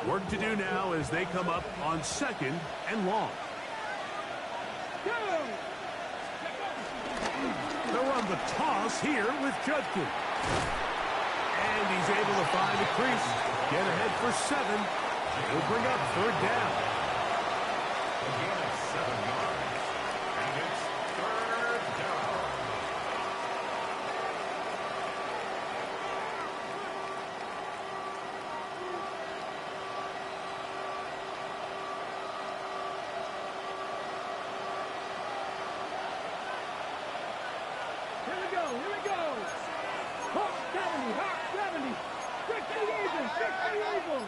Work to do now as they come up on 2nd and long. They'll run the toss here with Judkins. And he's able to find the crease. Get ahead for 7. He'll bring up 3rd down. Again at 7 yards. And it's 3rd down. Here we go, here we go. Hawk 70, Hawk 70. 60 even, 60 even.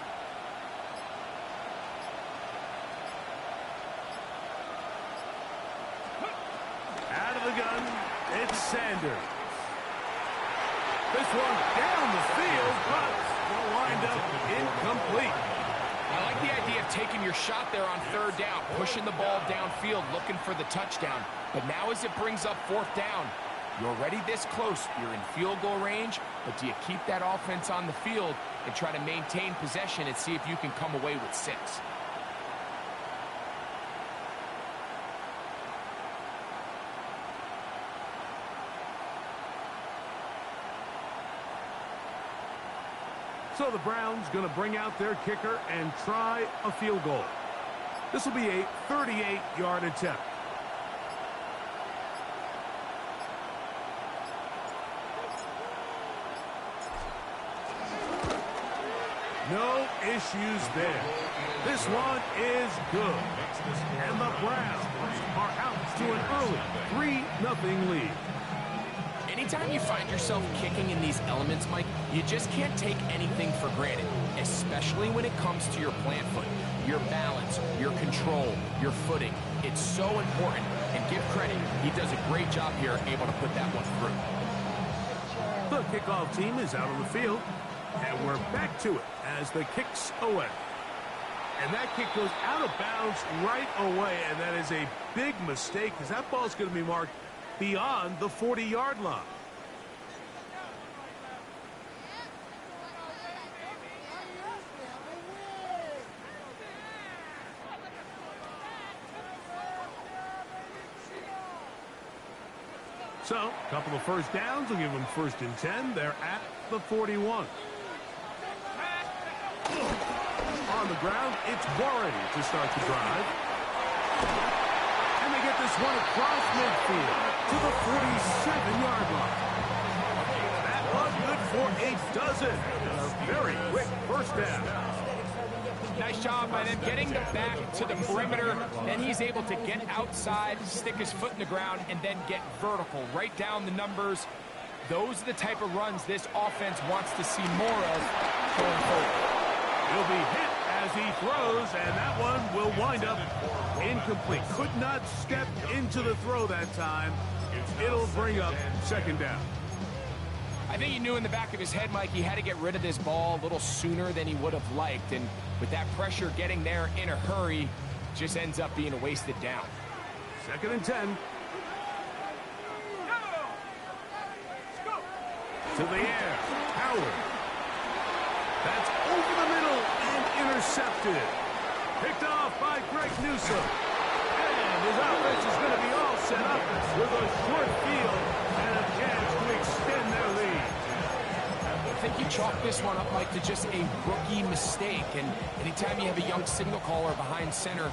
Out of the gun, it's Sanders. This one down the field, but will wind up incomplete. I like the idea of taking your shot there on 3rd down, pushing the ball downfield, looking for the touchdown. But now as it brings up 4th down, you're already this close. You're in field goal range, but do you keep that offense on the field and try to maintain possession and see if you can come away with 6? So the Browns going to bring out their kicker and try a field goal. This will be a 38-yard attempt. No issues there. This one is good. And the Browns are out to an early 3-0 lead. Anytime you find yourself kicking in these elements, Mike, you just can't take anything for granted, especially when it comes to your plant foot, your balance, your control, your footing. It's so important, and give credit, he does a great job here able to put that one through. The kickoff team is out on the field, and we're back to it as the kick's away. And that kick goes out of bounds right away, and that is a big mistake because that ball's going to be marked beyond the 40-yard line. So, a couple of first downs will give them 1st and 10. They're at the 41. On the ground, it's Warren to start the drive. And they get this one across midfield to the 47-yard line. That was good for a dozen. A very quick first down. Nice job by them getting the back to the perimeter. Then he's able to get outside, stick his foot in the ground, and then get vertical. Right down the numbers. Those are the type of runs this offense wants to see more of going forward. He'll be hit as he throws, and that one will wind up incomplete. Could not step into the throw that time. It'll bring up 2nd down. I think he knew in the back of his head, Mike, he had to get rid of this ball a little sooner than he would have liked. And with that pressure getting there in a hurry, just ends up being a wasted down. 2nd and 10. To the air. Howard. That's over the middle and intercepted. Picked off by Greg Newsome. And his offense is going to be all set up with a short field and a chance to extend their lead. I think you chalk this one up, Mike, to just a rookie mistake. And anytime you have a young signal caller behind center,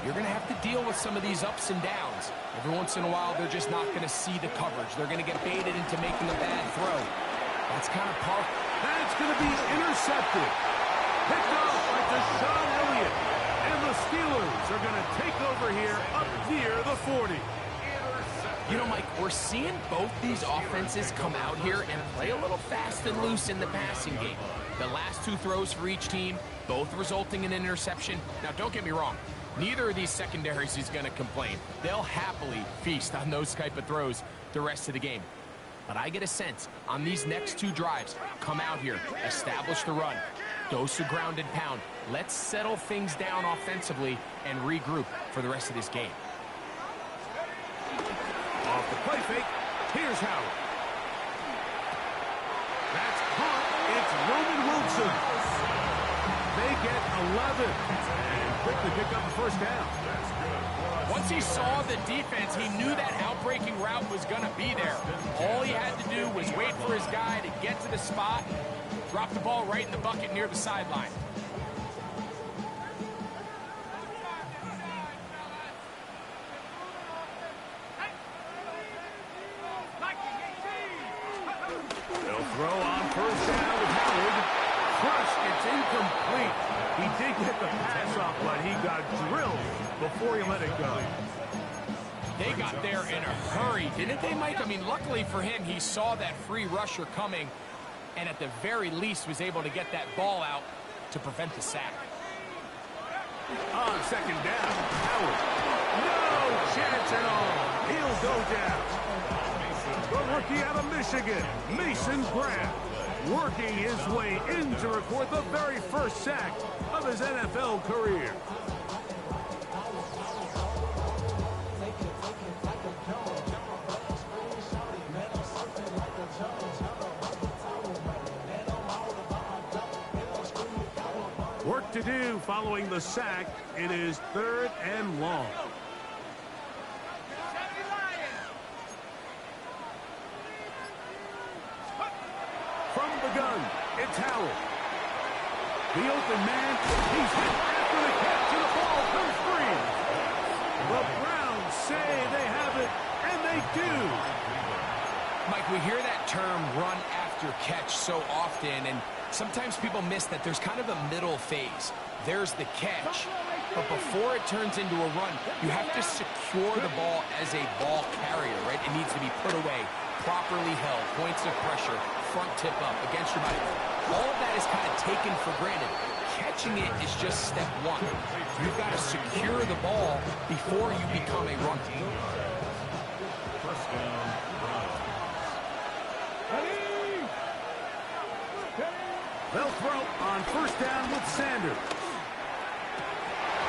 you're going to have to deal with some of these ups and downs. Every once in a while, they're just not going to see the coverage. They're going to get baited into making a bad throw. That's kind of part. That's going to be intercepted. Picked off by Deshaun Elliott. And the Steelers are going to take over here up near the 40. You know, Mike, we're seeing both these offenses come out here and play a little fast and loose in the passing game. The last 2 throws for each team, both resulting in an interception. Now, don't get me wrong. Neither of these secondaries is going to complain. They'll happily feast on those type of throws the rest of the game. But I get a sense on these next 2 drives, come out here, establish the run, dose of ground and pound. Let's settle things down offensively and regroup for the rest of this game. Off the play fake, here's Howard. Wilson. They get 11 and quickly pick up the first down. Once he saw the defense, he knew that outbreaking route was going to be there. All he had to do was wait for his guy to get to the spot, drop the ball right in the bucket near the sideline. They'll throw on first down with Howard. Crush, it's incomplete. He did get the pass off, but he got drilled before he let it go. They got there in a hurry, didn't they, Mike? I mean, luckily for him, he saw that free rusher coming and at the very least was able to get that ball out to prevent the sack. On second down, Howard. No chance at all. He'll go down. The rookie out of Michigan, Mason Graham, working his way in to record the very first sack of his NFL career. Work to do following the sack. It is 3rd and long. From the gun, it's Howard. The open man, he's hit after the catch, and the ball comes free. The Browns say they have it, and they do. Mike, we hear that term run after catch so often, and sometimes people miss that there's kind of a middle phase. There's the catch, but before it turns into a run, you have to secure the ball as a ball carrier, right? It needs to be put away, properly held, points of pressure, front tip up against your body. All of that is kind of taken for granted. Catching it is just step one. You've got to secure the ball before you become a runner. First down, Browns. They'll throw on first down with Sanders.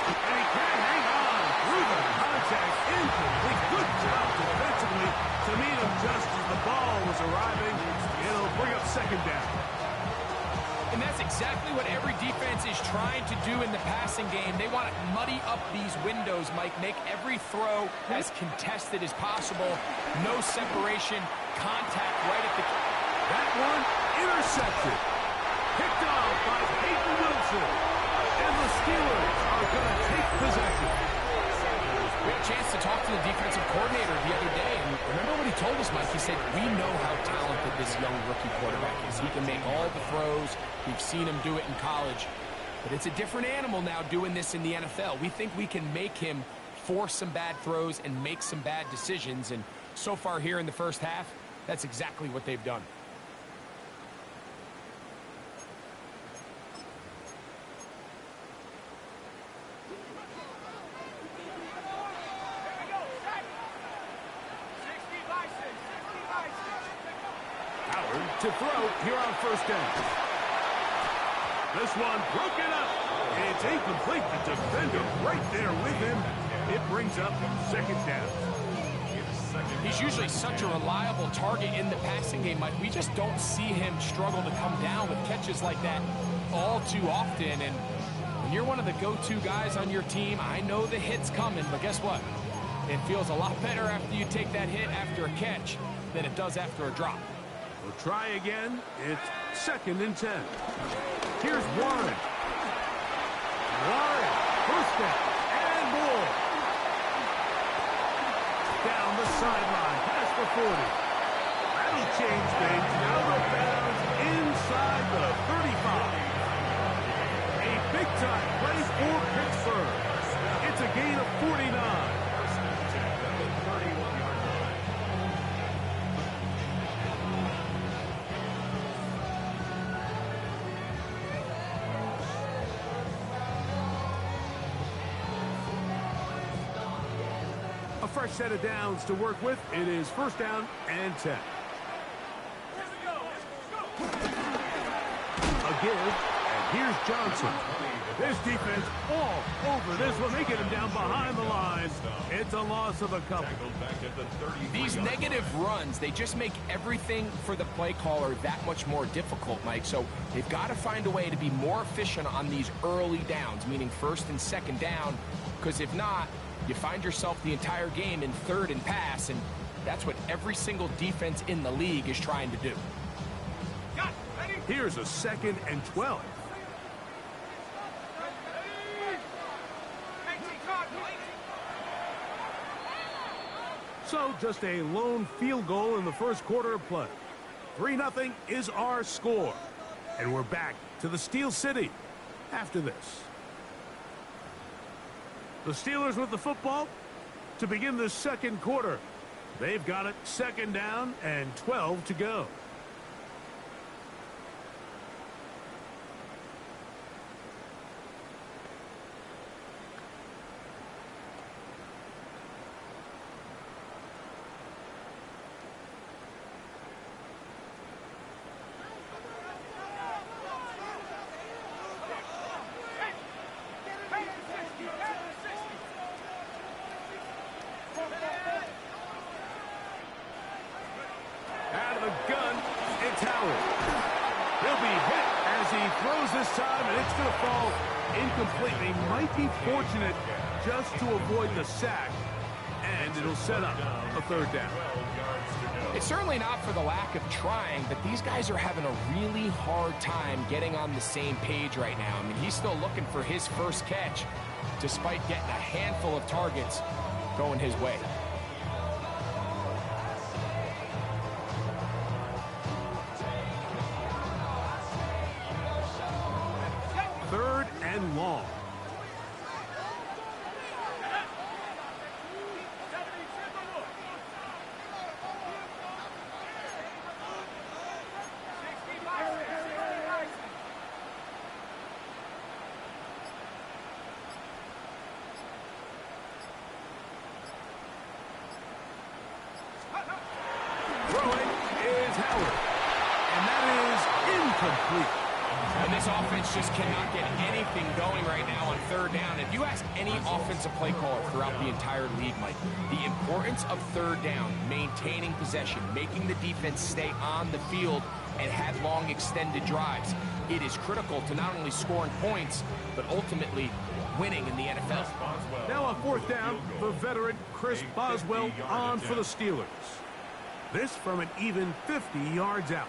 And he can't hang on through the contact. Incomplete. Good job defensively to meet him just as the ball was arriving. It'll bring up second down. And that's exactly what every defense is trying to do in the passing game. They want to muddy up these windows, Mike, make every throw as contested as possible. No separation, contact right at the... That one intercepted. Picked off by Peyton Wilson. And the Steelers are going to take possession. We had a chance to talk to the defensive coordinator the other day, and remember what he told us, Mike? He said, we know how talented this young rookie quarterback is. He can make all the throws. We've seen him do it in college. But it's a different animal now doing this in the NFL. We think we can make him force some bad throws and make some bad decisions. And so far here in the first half, that's exactly what they've done. To throw here on first down. This one broken up. It's incomplete. The defender right there with him. It brings up second down. He's usually such a reliable target in the passing game, Mike. We just don't see him struggle to come down with catches like that all too often. And when you're one of the go-to guys on your team, I know the hit's coming, but guess what? It feels a lot better after you take that hit after a catch than it does after a drop. We'll try again. It's 2nd and 10. Here's Warren. Warren, first down, and more. Down the sideline, past the 40. That'll change things. Out of bounds inside the 35. A big-time play for Pittsburgh. It's a gain of 49. A fresh set of downs to work with. It is first down and 10. A give, and here's Johnson. This defense all over this one. They get him down behind the line. It's a loss of a couple. These negative runs, they just make everything for the play caller that much more difficult, Mike. So they've got to find a way to be more efficient on these early downs, meaning first and second down, because if not, you find yourself the entire game in third and pass, and that's what every single defense in the league is trying to do. Here's a 2nd and 12. So just a lone field goal in the first quarter of play. 3-0 is our score. And we're back to the Steel City after this. The Steelers with the football to begin the second quarter. They've got it 2nd down and 12 to go. Out of the gun, it's Howard. He'll be hit as he throws this time, and it's going to fall incomplete. They might be fortunate just to avoid the sack, and it'll set up a 3rd down. It's certainly not for the lack of trying, but these guys are having a really hard time getting on the same page right now. I mean, he's still looking for his first catch, despite getting a handful of targets going his way. Third and long. Throwing is Howard, and that is incomplete. And this offense just cannot get anything going right now on 3rd down. If you ask any offensive play caller throughout the entire league, Mike, the importance of 3rd down, maintaining possession, making the defense stay on the field, and have long extended drives, it is critical to not only scoring points, but ultimately winning in the NFL. Now on 4th down, the veteran Chris Boswell on for the Steelers. This from an even 50 yards out.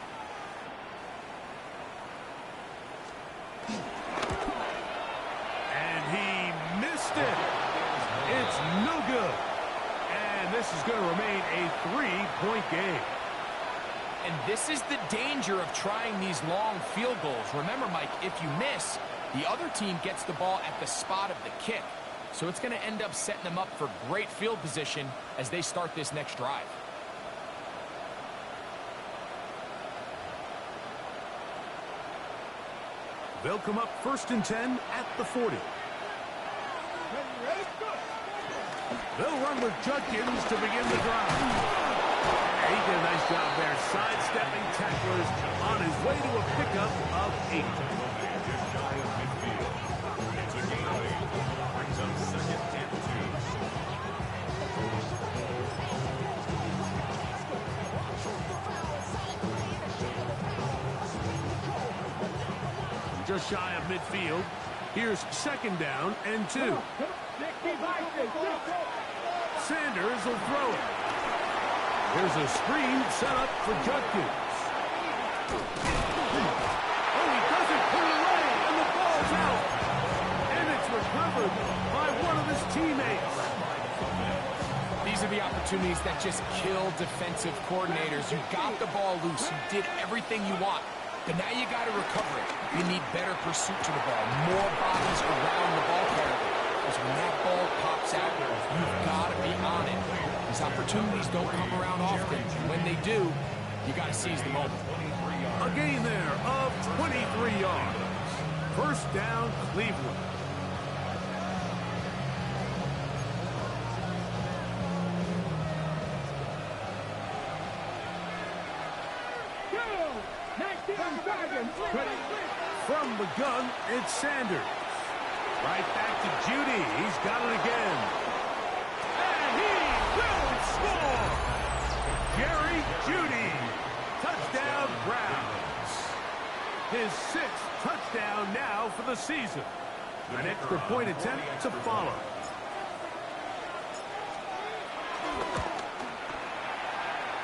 And he missed it. It's no good. And this is going to remain a 3-point game. And this is the danger of trying these long field goals. Remember, Mike, if you miss, the other team gets the ball at the spot of the kick. So it's going to end up setting them up for great field position as they start this next drive. They'll come up 1st and 10 at the 40. They'll run with Judkins to begin the drive. He did a nice job there, sidestepping tacklers on his way to a pickup of 8. Just shy of midfield. Here's 2nd down and 2. Sanders will throw it. There's a screen set up for Judkins. Oh, he doesn't put it away, and the ball's out. And it's recovered by one of his teammates. These are the opportunities that just kill defensive coordinators. You got the ball loose. You did everything you want. But now you got to recover it. You need better pursuit to the ball, more bodies around the ball carrier. Because when that ball pops out, you've got to be on it. These opportunities don't come around often. When they do, you got to seize the moment. A gain there of 23 yards. 1st down, Cleveland. From the gun, it's Sanders. Right back to Judy. He's got it again. And he will score! Jerry Judy. Touchdown, Browns. His 6th touchdown now for the season. An extra point attempt to follow.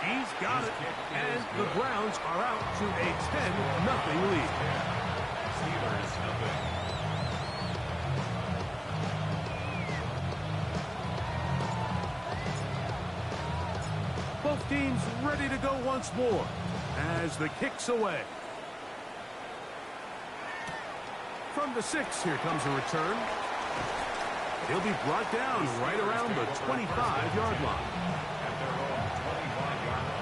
He's got it, and the Browns are out to a 10-0 lead. Steelers, nothing. Both teams ready to go once more as the kick's away. From the 6, here comes a return. He'll be brought down right around the 25-yard line. At their own 25-yard line.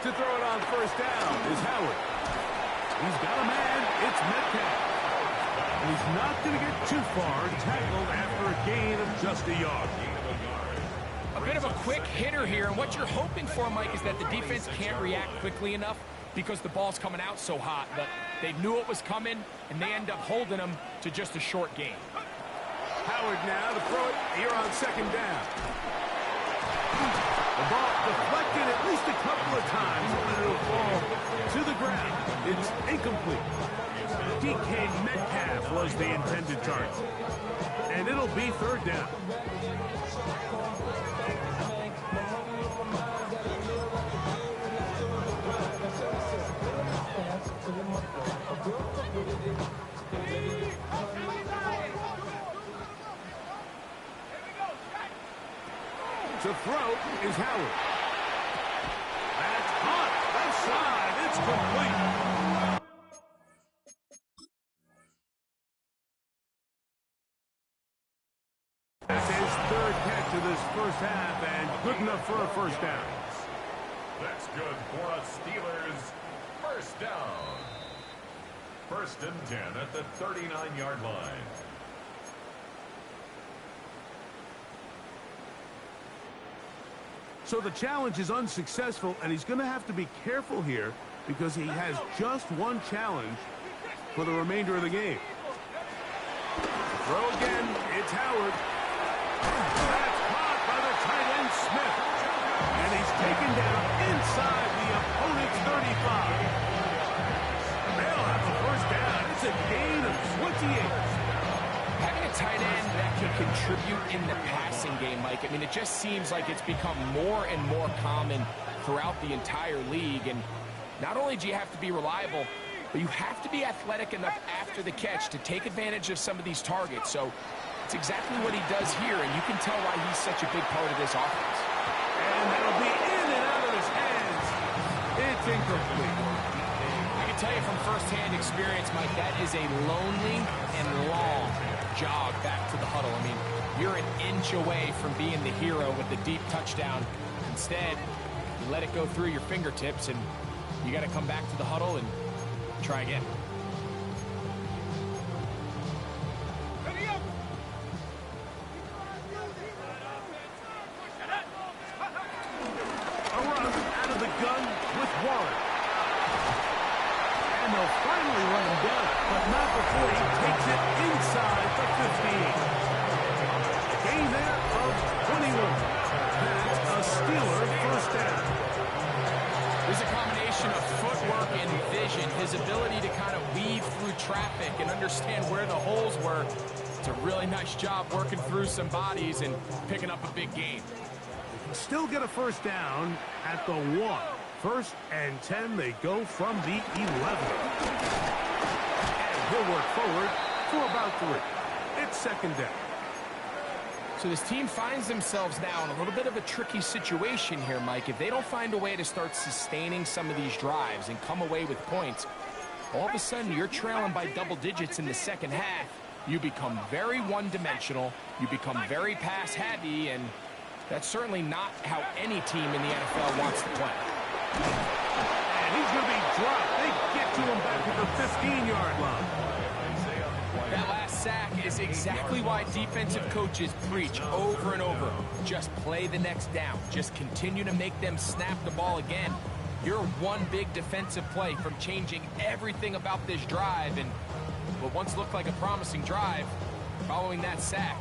To throw it on first down is Howard. He's got a man. It's Metcalf. He's not going to get too far, tackled after a gain of just a yard. A bit of a quick hitter here, and what you're hoping for, Mike, is that the defense can't react quickly enough because the ball's coming out so hot. But they knew it was coming, and they end up holding them to just a short gain. Howard now to throw it here on second down. The ball deflected at least a couple of times, and it'll fall to the ground. It's incomplete. DK Metcalf was the intended target. And it'll be third down. To throw is Howard. That's hot. Left side. It's complete. That's his 3rd catch of this first half, and good enough for a first down. That's good for us Steelers. First down. 1st and 10 at the 39-yard line. So the challenge is unsuccessful, and he's going to have to be careful here because he has just one challenge for the remainder of the game. Throw again. It's Howard. That's caught by the tight end, Smith. And he's taken down inside the opponent's 35. They'll have the first down. It's a gain of 28. Having a tight end that can contribute in the passing game, Mike, I mean, it just seems like it's become more and more common throughout the entire league. And not only do you have to be reliable, but you have to be athletic enough after the catch to take advantage of some of these targets. So it's exactly what he does here, and you can tell why he's such a big part of this offense. And that'll be in and out of his hands. It's incomplete. I can tell you from firsthand experience, Mike, that is a lonely and long jog back to the huddle. I mean, you're an inch away from being the hero with the deep touchdown. Instead, you let it go through your fingertips, and you got to come back to the huddle and try again. A run out of the gun with Warren. And they'll finally run him down, but not before he takes it inside the 15. Gain there of 21. That's a Steeler first down. There's a combination of footwork and vision, his ability to kind of weave through traffic and understand where the holes were. It's a really nice job working through some bodies and picking up a big gain. Still get a first down at the 1. 1st and 10, they go from the 11. And he'll work forward for about 3. It's second down. So this team finds themselves now in a little bit of a tricky situation here, Mike. If they don't find a way to start sustaining some of these drives and come away with points, all of a sudden you're trailing by double digits in the second half. You become very one-dimensional. You become very pass-heavy, and that's certainly not how any team in the NFL wants to play. And he's going to be dropped. They get to him back at the 15-yard line. That last sack is exactly why defensive coaches preach over and over. Just play the next down. Just continue to make them snap the ball again. You're one big defensive play from changing everything about this drive, and what once looked like a promising drive, following that sack,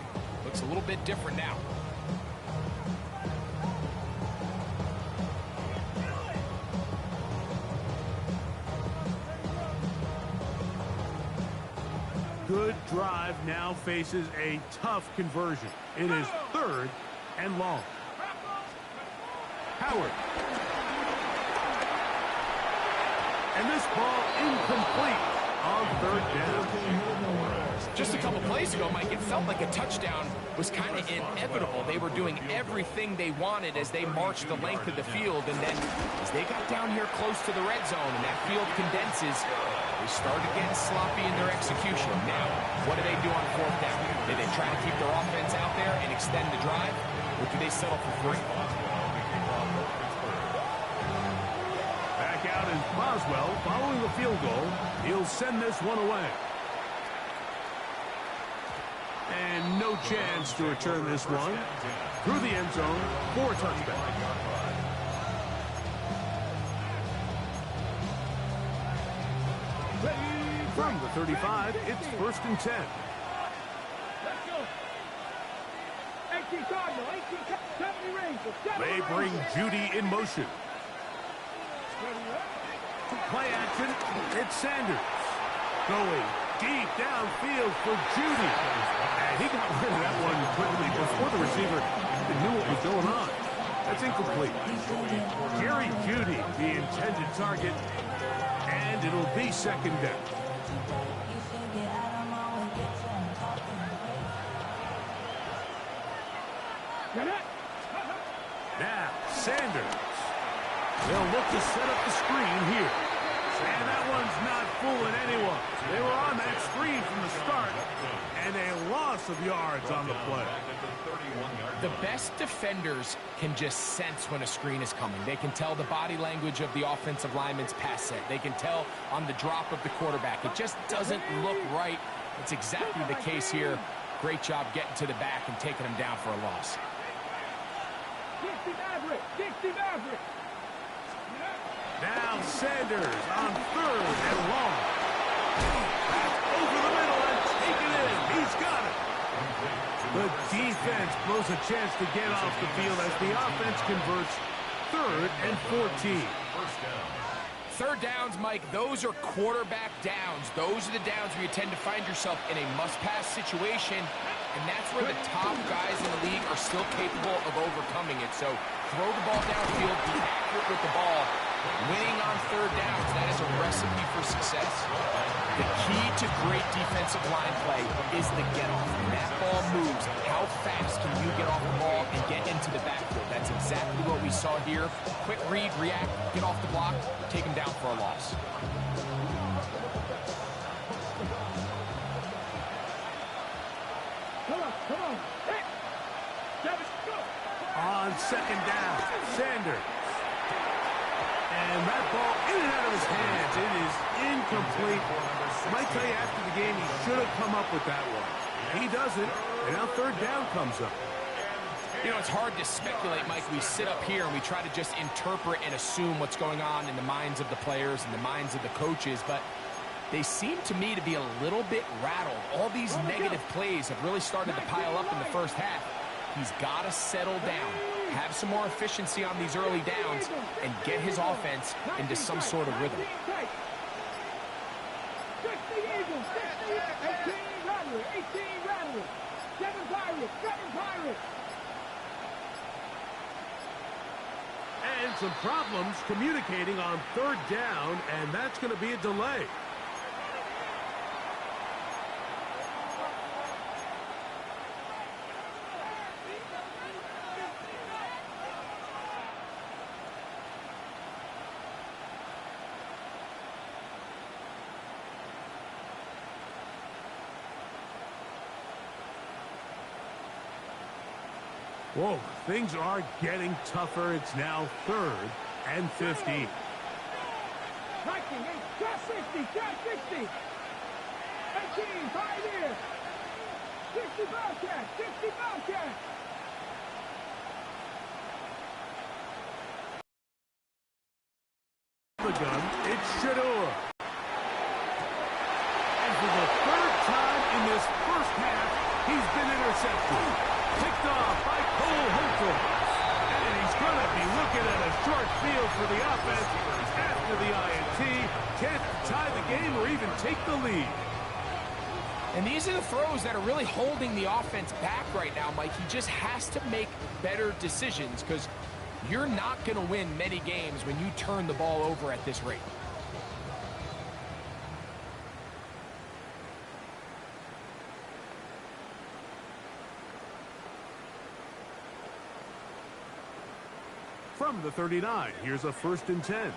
looks a little bit different now. Good drive now faces a tough conversion. It is 3rd and long. Howard. And this ball incomplete on 3rd down. Just a couple plays ago, Mike, it felt like a touchdown was kind of inevitable. They were doing everything they wanted as they marched the length of the field, and then as they got down here close to the red zone and that field condenses, they started getting sloppy in their execution. Now, what do they do on 4th down? Do they try to keep their offense out there and extend the drive, or do they settle for 3? Back out is Boswell following the field goal. He'll send this one away. And no chance to return this one. Through the end zone for a touchback. From the 35, it's 1st and 10. Let's go. 18 Cardinal, 18 70 Rangers. They bring Judy in motion. Play action. It's Sanders. Going deep downfield for Judy. And he got rid of that one quickly before the receiver even knew what was going on. That's incomplete. Jerry Judy, the intended target. And it'll be 2nd down. Now, Sanders. They'll look to set up the screen here. And that one's not fooling anyone. They were on that screen from the start, and a loss of yards on the play. The best defenders can just sense when a screen is coming. They can tell the body language of the offensive lineman's pass set. They can tell on the drop of the quarterback. It just doesn't look right. It's exactly the case here. Great job getting to the back and taking him down for a loss. Now Sanders on 3rd and long. Over the middle and taken in. He's got it. The defense blows a chance to get off the field as the offense converts 3rd and 14. 3rd downs, Mike, those are quarterback downs. Those are the downs where you tend to find yourself in a must-pass situation, and that's where the top guys in the league are still capable of overcoming it. So throw the ball downfield, be accurate with the ball. Winning on 3rd downs, that is a recipe for success. The key to great defensive line play is the get-off. When that ball moves, how fast can you get off the ball and get into the backfield? That's exactly what we saw here. Quick read, react, get off the block, take him down for a loss. Come on. Hey. Go. On 2nd down, Sanders. And that ball in and out of his hands. It is incomplete. I might tell you after the game he should have come up with that one. He doesn't, and now 3rd down comes up. You know, it's hard to speculate, Mike. We sit up here and we try to just interpret and assume what's going on in the minds of the players and the minds of the coaches, but they seem to me to be a little bit rattled. All these negative plays have really started to pile up in the 1st half. He's got to settle down, have some more efficiency on these early downs, and get his offense into some sort of rhythm. 18 Rattlers, 7 Pirates. And some problems communicating on 3rd down, and that's going to be a delay. Whoa, things are getting tougher. It's now 3rd and 15. Striking, got 60, got 60. 18, 5 here. 60 Bobcat, 60 Bobcat. The gun, it's Shador. And for the third time in this first half, he's been intercepted. Picked off by Cole Holcomb. And he's going to be looking at a short field for the offense after the INT. Can't tie the game or even take the lead. And these are the throws that are really holding the offense back right now, Mike. He just has to make better decisions because you're not going to win many games when you turn the ball over at this rate. From the 39, here's a 1st and 10.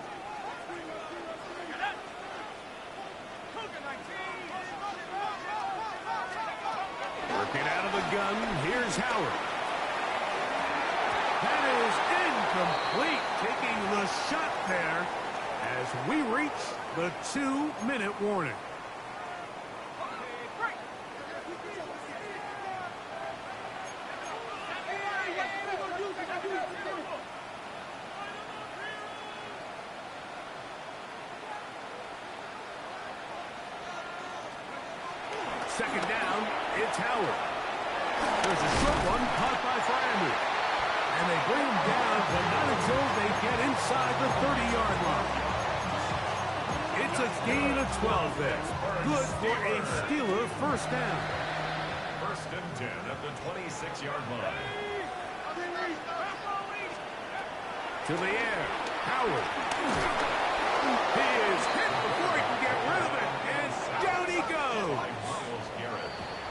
Working out of the gun, here's Howard. That is incomplete, taking the shot there as we reach the 2-minute warning. Second down, it's Howard. There's a short one caught by Fryermuth. And they bring him down, but not until they get inside the 30-yard line. It's a gain of 12 there. Good for a Steeler first down. 1st and 10 at the 26-yard line. To the air, Howard. He is hit before he can get rid of it, and down he goes.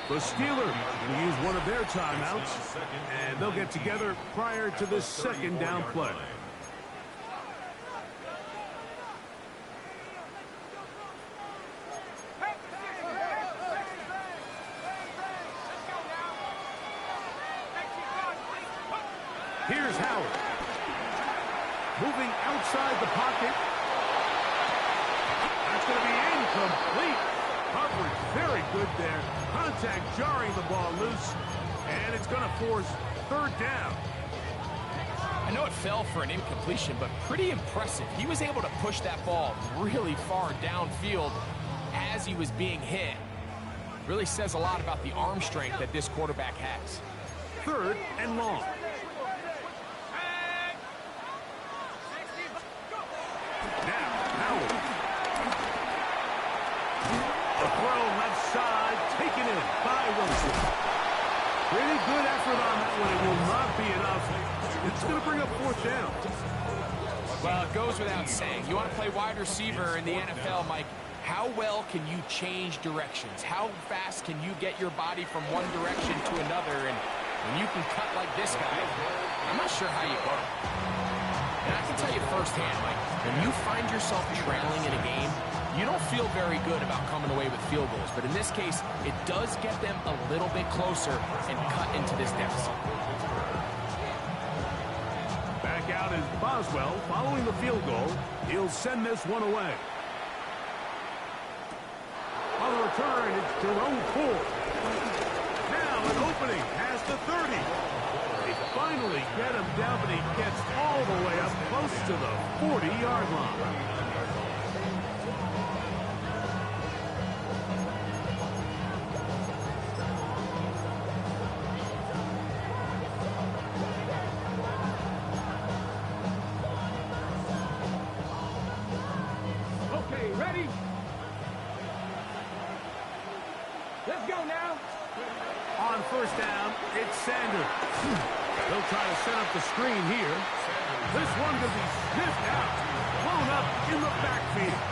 The Steelers going to use one of their timeouts, and they'll get together prior to the 2nd down play. Here's Howard. Moving outside the pocket. That's going to be incomplete. Coverage very good there. Contact jarring the ball loose. And it's going to force 3rd down. I know it fell for an incompletion, but pretty impressive. He was able to push that ball really far downfield as he was being hit. Really says a lot about the arm strength that this quarterback has. 3rd and long. Now, Howard. A throw left side, taken in by Wilson. Pretty good effort on that one. It will not be enough. It's going to bring up 4th down. Well, it goes without saying. You want to play wide receiver in the NFL, Mike. How well can you change directions? How fast can you get your body from one direction to another? And when you can cut like this guy, I'm not sure how you go. And I can tell you firsthand, Mike, when you find yourself trailing in a game, you don't feel very good about coming away with field goals. But in this case, it does get them a little bit closer and cut into this deficit. Back out is Boswell following the field goal. He'll send this one away. On the return, it's Jerome Ford. Now an opening past the 30. They finally get him down, but he gets all the way up close to the 40-yard line. Okay, ready? Let's go now. On 1st down, it's Sanders. They'll try to set up the screen here. This one will be sniffed out, blown up in the backfield.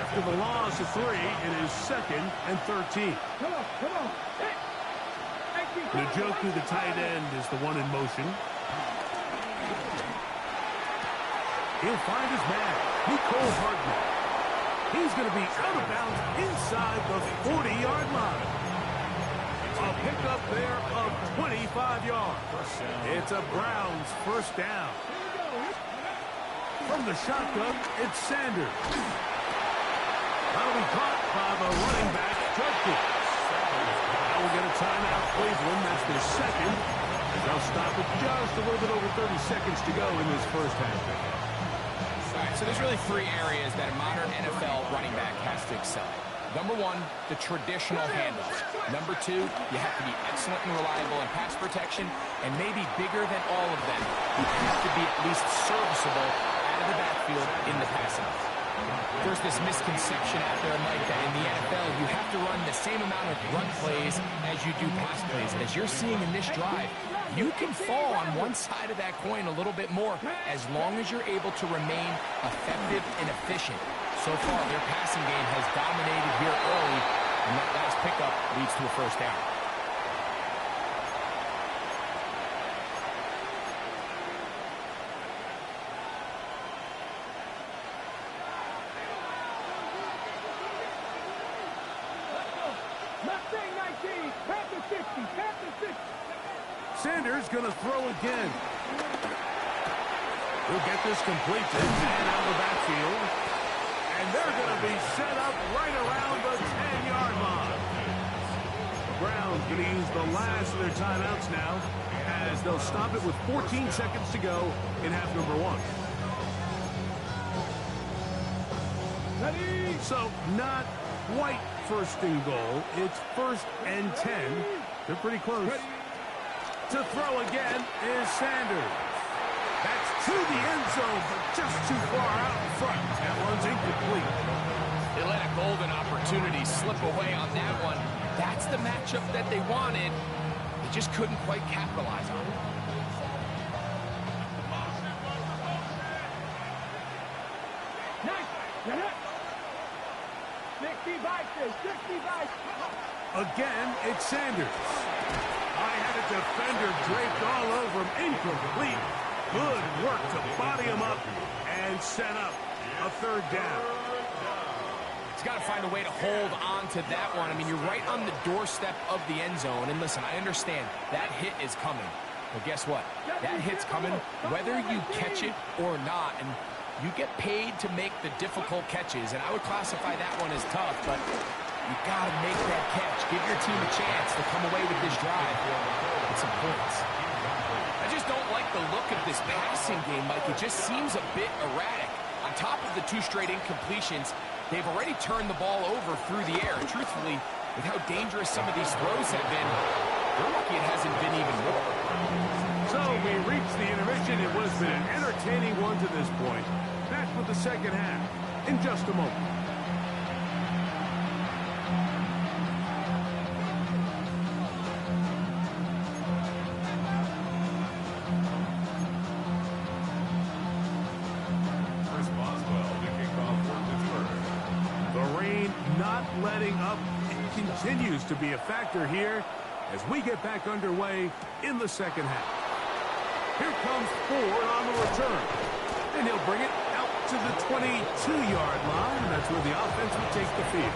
After the loss of 3, it is 2nd and 13. Come on, come on. Hey. Njoku, the tight end, is the one in motion. He'll find his man, Nicole Hardman. He's going to be out of bounds inside the 40-yard line. A pickup there of 25 yards. It's a Browns 1st down. Here we go. From the shotgun, it's Sanders. That'll be caught by the running back, Judkins. Now we'll get a timeout, Cleveland. That's their second. They'll stop it just a little bit over 30 seconds to go in this first half. All right, so there's really three areas that a modern NFL running back has to excel at. Number one, the traditional handoff. Number two, you have to be excellent and reliable in pass protection, and maybe bigger than all of them, you have to be at least serviceable out of the backfield in the passing. There's this misconception out there, Mike, that in the NFL you have to run the same amount of run plays as you do pass plays. As you're seeing in this drive, you can fall on one side of that coin a little bit more as long as you're able to remain effective and efficient. So far, their passing game has dominated here early, and that last pickup leads to a first down. Sanders going to throw again. He'll get this completed and out of the backfield. And they're going to be set up right around the 10-yard line. The Browns going to use the last of their timeouts now as they'll stop it with 14 seconds to go in half number one. Ready? So not quite first and goal. It's first and 10. They're pretty close. Ready. To throw again is Sanders. That's to the end zone, but just too far out in front. That one's incomplete. They let a golden opportunity slip away on that one. That's the matchup that they wanted. They just couldn't quite capitalize on it. Nice. 60 Again, it's Sanders. I had a defender draped all over him. Incomplete. Good work to body him up and set up a third down. He's got to find a way to hold on to that one. I mean, you're right on the doorstep of the end zone. And listen, I understand that hit is coming. But guess what? That hit's coming whether you catch it or not. And you get paid to make the difficult catches. And I would classify that one as tough, but you got to make that catch. Give your team a chance to come away with this drive with some points. I just don't like the look of this passing game, Mike. It just seems a bit erratic. On top of the two straight incompletions, they've already turned the ball over through the air. And truthfully, with how dangerous some of these throws have been, they're lucky it hasn't been even more. So we reached the intermission. It was been an entertaining one to this point. Back with the second half in just a moment. Not letting up. It continues to be a factor here as we get back underway in the second half. Here comes Ford on the return. And he'll bring it out to the 22-yard line. That's where the offense will take the field.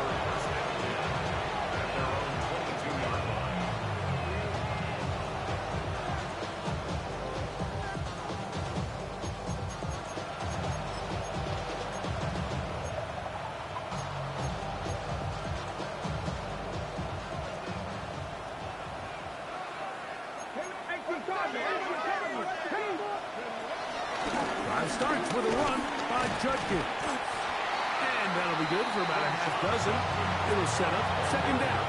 Starts with a run by Judkins. And that'll be good for about a half dozen. It'll set up second down.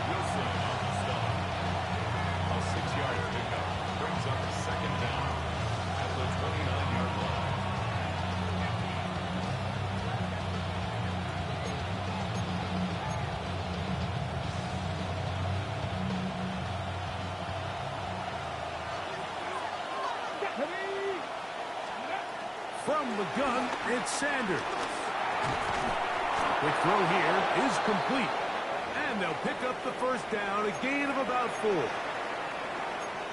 Wilson on the stop. A 6-yard pickup brings up a second down at the 29-yard line. From the gun, it's Sanders. Quick throw here is complete. And they'll pick up the first down, a gain of about 4.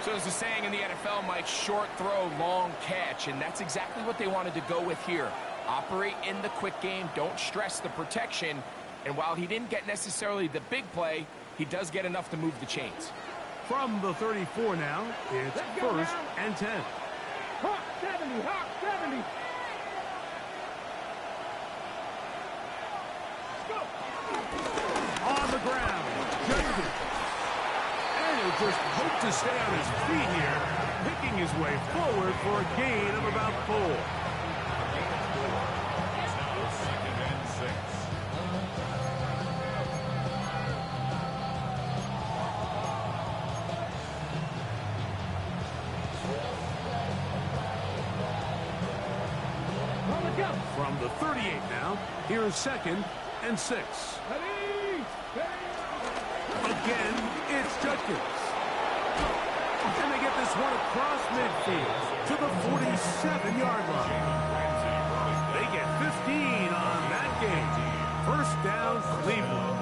So there's a saying in the NFL, Mike, short throw, long catch. And that's exactly what they wanted to go with here. Operate in the quick game, don't stress the protection. And while he didn't get necessarily the big play, he does get enough to move the chains. From the 34 now, it's first and 10. Hawk 70, Hawk 70. just hope to stay on his feet here, picking his way forward for a gain of about 4. It's now 2nd and 6. From the 38 now, here's 2nd and 6. Again, it's Judkins. And they get this one across midfield to the 47-yard line. They get 15 on that game. First down, Cleveland.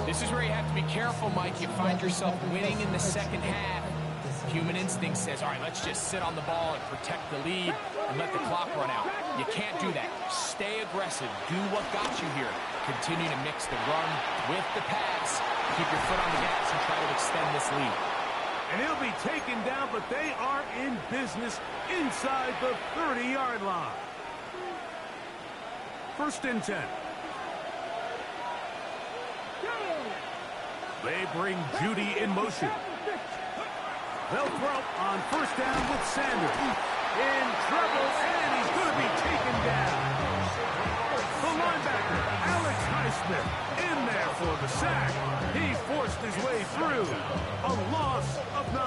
This is where you have to be careful, Mike. You find yourself winning in the second half. Human instinct says, all right, let's just sit on the ball and protect the lead and let the clock run out. You can't do that. Stay aggressive. Do what got you here. Continue to mix the run with the pass. Keep your foot on the gas and try to extend this lead. And he'll be taken down, but they are in business inside the 30-yard line. 1st and 10. They bring Judy in motion. They'll throw on 1st down with Sanders. In trouble, and he's going to be taken down. The linebacker, Alex Highsmith, in there for the sack. He forced his way through. A loss of 9.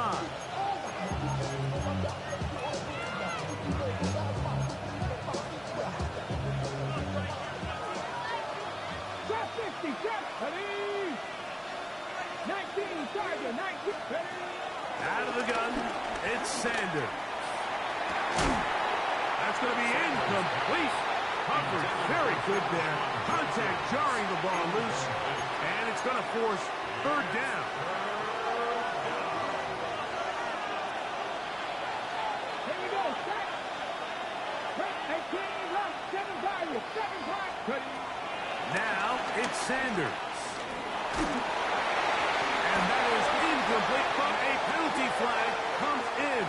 Drop 50, drop, ready. 19, Tiger, 19, ready. Out of the gun, it's Sanders. That's going to be incomplete. Covered very good there. Contact jarring the ball loose. And it's going to force 3rd down. Here we go, set. 18, left, 7 targets, 7 targets. Ready. Now it's Sanders. And that is incomplete, but a penalty flag comes in.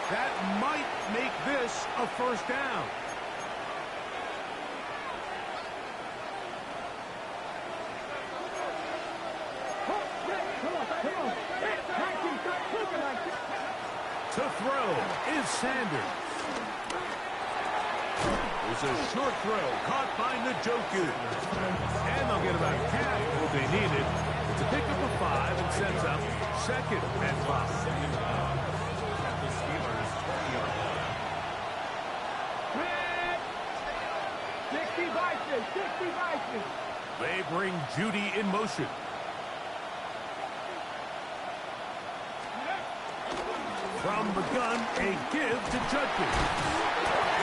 That might make this a 1st down. To throw is Sanders. It's a short throw caught by Njoku. And they'll get about half what they needed. It's a pickup of 5 and sets up 2nd and 5. At the Steelers' 20-yard line. 60 Vikings, 60 Vikings. They bring Judy in motion. From the gun, a give to Judkins.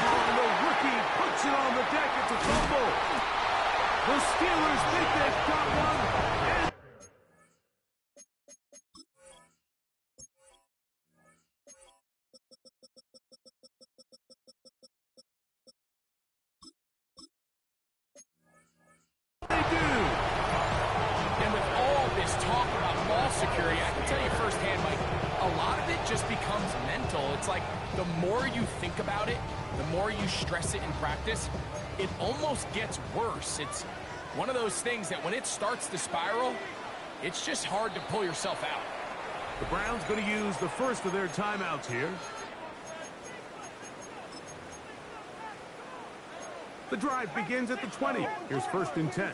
And the rookie puts it on the deck. It's a fumble. The Steelers think they've got one. And they do. And with all this talk about ball security, I can tell you firsthand, Mike, a lot of it just becomes mental. It's like the more you think about it, the more you stress it in practice, it almost gets worse. It's one of those things that when it starts to spiral, it's just hard to pull yourself out. The Browns going to use the first of their timeouts here. The drive begins at the 20. Here's 1st and 10.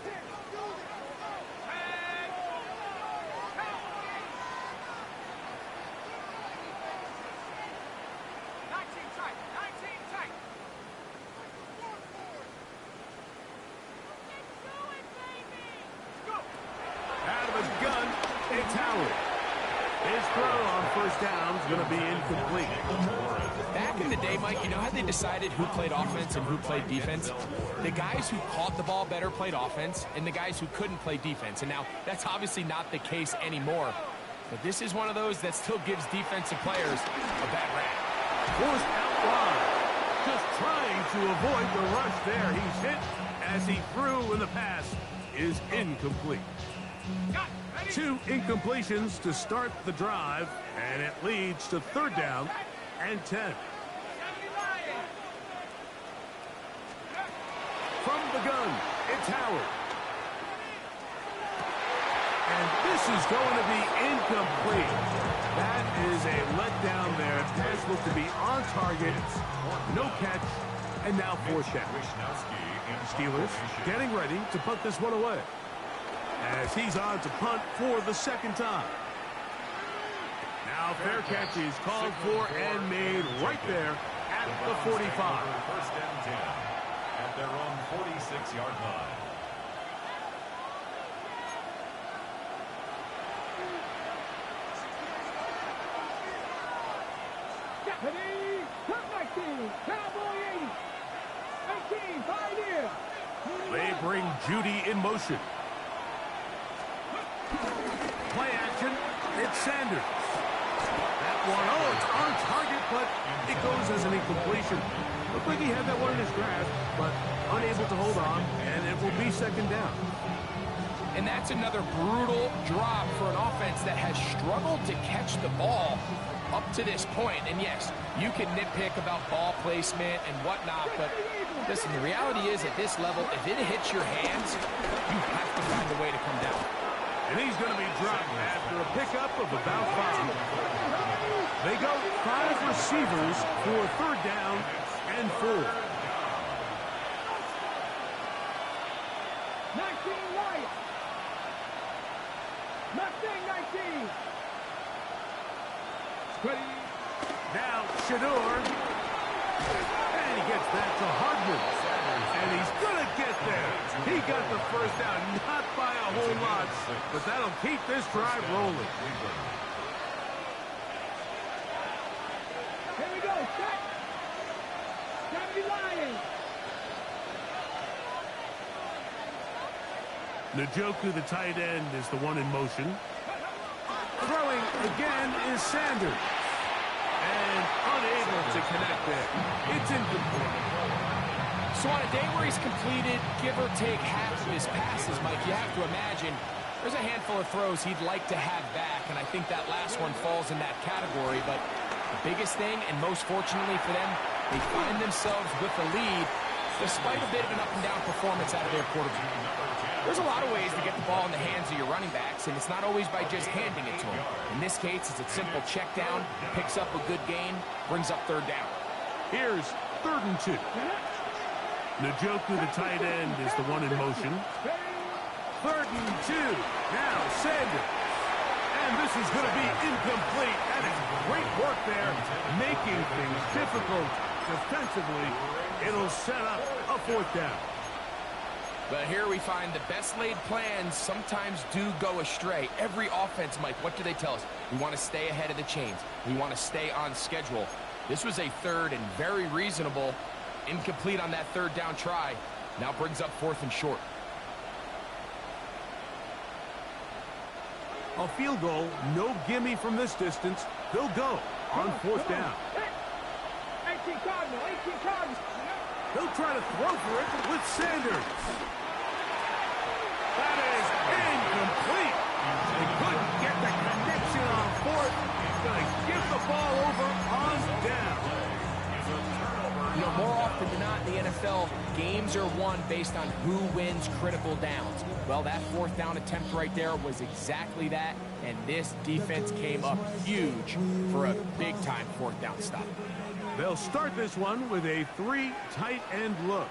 Out of his gun, it's Howard. His throw on 1st down is going to be incomplete. Back in the day, Mike, you know how they decided who played offense and who played defense? The guys who caught the ball better played offense, and the guys who couldn't play defense. And now, that's obviously not the case anymore. But this is one of those that still gives defensive players a bad rap. Forced out wide. Just trying to avoid the rush there. He's hit as he threw, and the pass is incomplete. 2 incompletions to start the drive, and it leads to 3rd down and 10. From the gun, it's Howard. And this is going to be incomplete. to be on target. No catch, and now fourth down. Steelers getting ready to put this one away, as he's on to punt for the second time. Now fair catch is called for and made right there at the 45. First and 10 at their own 46-yard line. Ready, top 19, Cowboy 80, 18, Pioneer. They bring Judy in motion. Play action, it's Sanders. That one, oh, it's on target, but it goes as an incompletion. Looked like he had that one in his grasp, but unable to hold on, and it will be second down. And that's another brutal drop for an offense that has struggled to catch the ball up to this point. And yes, you can nitpick about ball placement and whatnot, but listen, the reality is at this level, if it hits your hands, you have to find a way to come down. And he's going to be dropped after a pickup of about 5. They go 5 receivers for third down and 4. 19 Lions. Mustang 19. Ready. Now Shador. And he gets that to Hardman. And he's going to get there. He got the first down, not by a whole lot, but that'll keep this drive rolling. Here we go, set. 70 Lions. Njoku, the tight end, is the one in motion. Throwing again is Sanders. And unable to connect there. It's incomplete. So on a day where he's completed, give or take half of his passes, Mike, you have to imagine there's a handful of throws he'd like to have back, and I think that last one falls in that category. But the biggest thing, and most fortunately for them, they find themselves with the lead despite a bit of an up-and-down performance out of their quarterback. There's a lot of ways to get the ball in the hands of your running backs, and it's not always by just handing it to them. In this case, it's a simple check down, picks up a good gain, brings up third down. Here's 3rd and 2. Njoku, the tight end, is the one in motion. 3rd and 2. Now Sanders. And this is going to be incomplete. That is great work there, making things difficult defensively. It'll set up a 4th down. But here we find the best laid plans sometimes do go astray. Every offense, Mike, what do they tell us? We want to stay ahead of the chains. We want to stay on schedule. This was a 3rd and very reasonable. Incomplete on that 3rd down try. Now brings up 4th and short. A field goal, no gimme from this distance. They'll go on 4th down. 18 Cardinal, 18 Cardinal. They'll try to throw for it with Sanders. That is incomplete. They couldn't get the connection on 4th. Going to give the ball over on down. You know, more often than not in the NFL, games are won based on who wins critical downs. Well, that 4th down attempt right there was exactly that, and this defense came up huge for a big-time 4th down stop. They'll start this one with a 3 tight end look.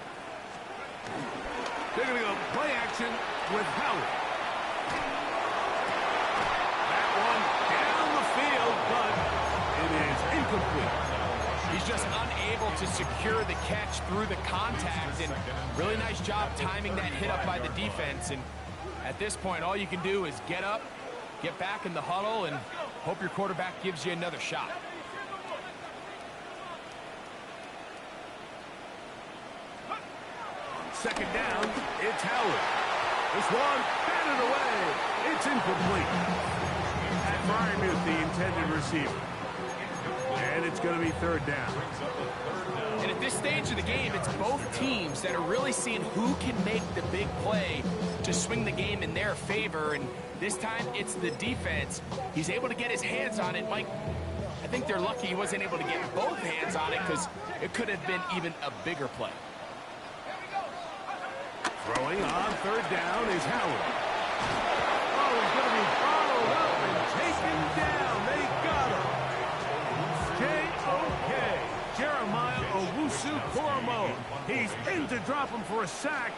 They're going to go play action with Howard. That one down the field, but it is incomplete. He's just unable to secure the catch through the contact, and really nice job timing that hit up by the defense. And at this point, all you can do is get up, get back in the huddle, and hope your quarterback gives you another shot. Second down, it's Howard. This one, batted away. It's incomplete. At Frymuth, the intended receiver. And it's going to be 3rd down. And at this stage of the game, it's both teams that are really seeing who can make the big play to swing the game in their favor. And this time, it's the defense. He's able to get his hands on it. Mike, I think they're lucky he wasn't able to get both hands on it, because it could have been even a bigger play. Throwing on 3rd down is Howard. Oh, he's going to be followed up and taken down. They got him. J.O.K. drop him for a sack,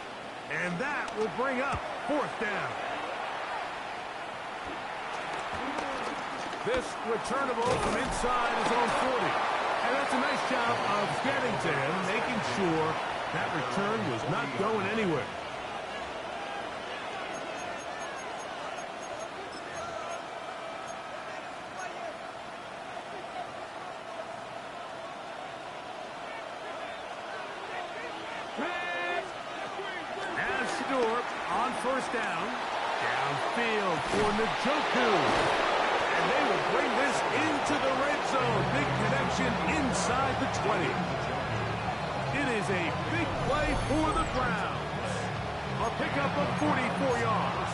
and that will bring up 4th down. This returnable from inside his own 40. And that's a nice job of getting to him, making sure that return was not going anywhere. As Shador on 1st down. Downfield for Njoku. And they will bring this into the red zone. Big connection inside the 20. It is a big play for the Browns. A pickup of 44 yards.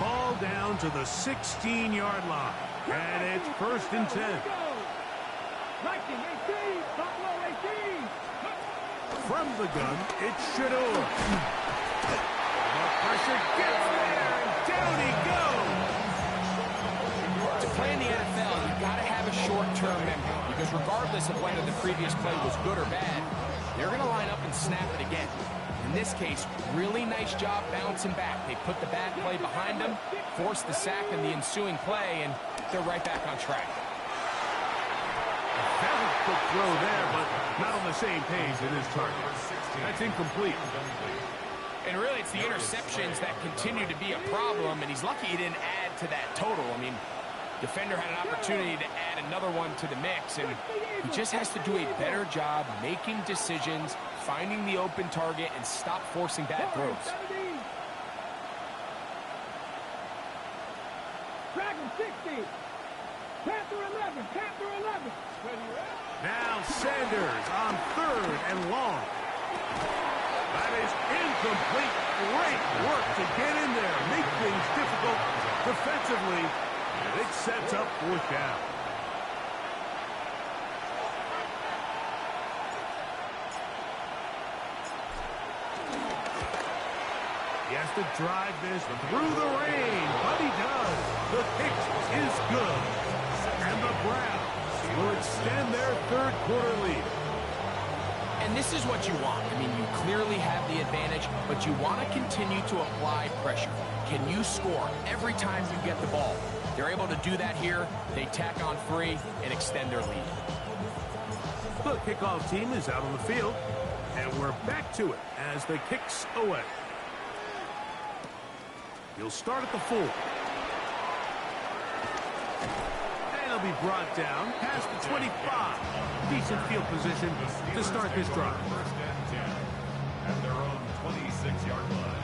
Ball down to the 16-yard line. And it's 1st and 10. From the gun, it's Shador. The pressure gets there, and down he goes. To play in the NFL, you've got to have a short-term memory, because regardless of whether the previous play was good or bad, they're going to line up and snap it again. In this case, really nice job bouncing back. They put the bad play behind them, forced the sack in the ensuing play, and they're right back on track. That was a quick throw there, but not on the same page as his target. That's incomplete. And really, it's the interceptions that continue to be a problem, and he's lucky he didn't add to that total. I mean, defender had an opportunity to add another one to the mix, and he just has to do a better job making decisions, finding the open target, and stop forcing bad throws. Dragon 60. Panther 11. Panther 11. Now Sanders on 3rd and long. That is incomplete. Great work to get in there. Make things difficult defensively. And it sets up 4th down. He has to drive this through the rain, but he does. The kick is good. And the Browns will extend their 3rd quarter lead. And this is what you want. I mean, you clearly have the advantage, but you want to continue to apply pressure. Can you score every time you get the ball? They're able to do that here. They tack on 3 and extend their lead. The kickoff team is out on the field, and we're back to it as the kicks away. He'll start at the 4. And he'll be brought down past the 25. Decent field position to start this drive. 1st and 10 at their own 26-yard line.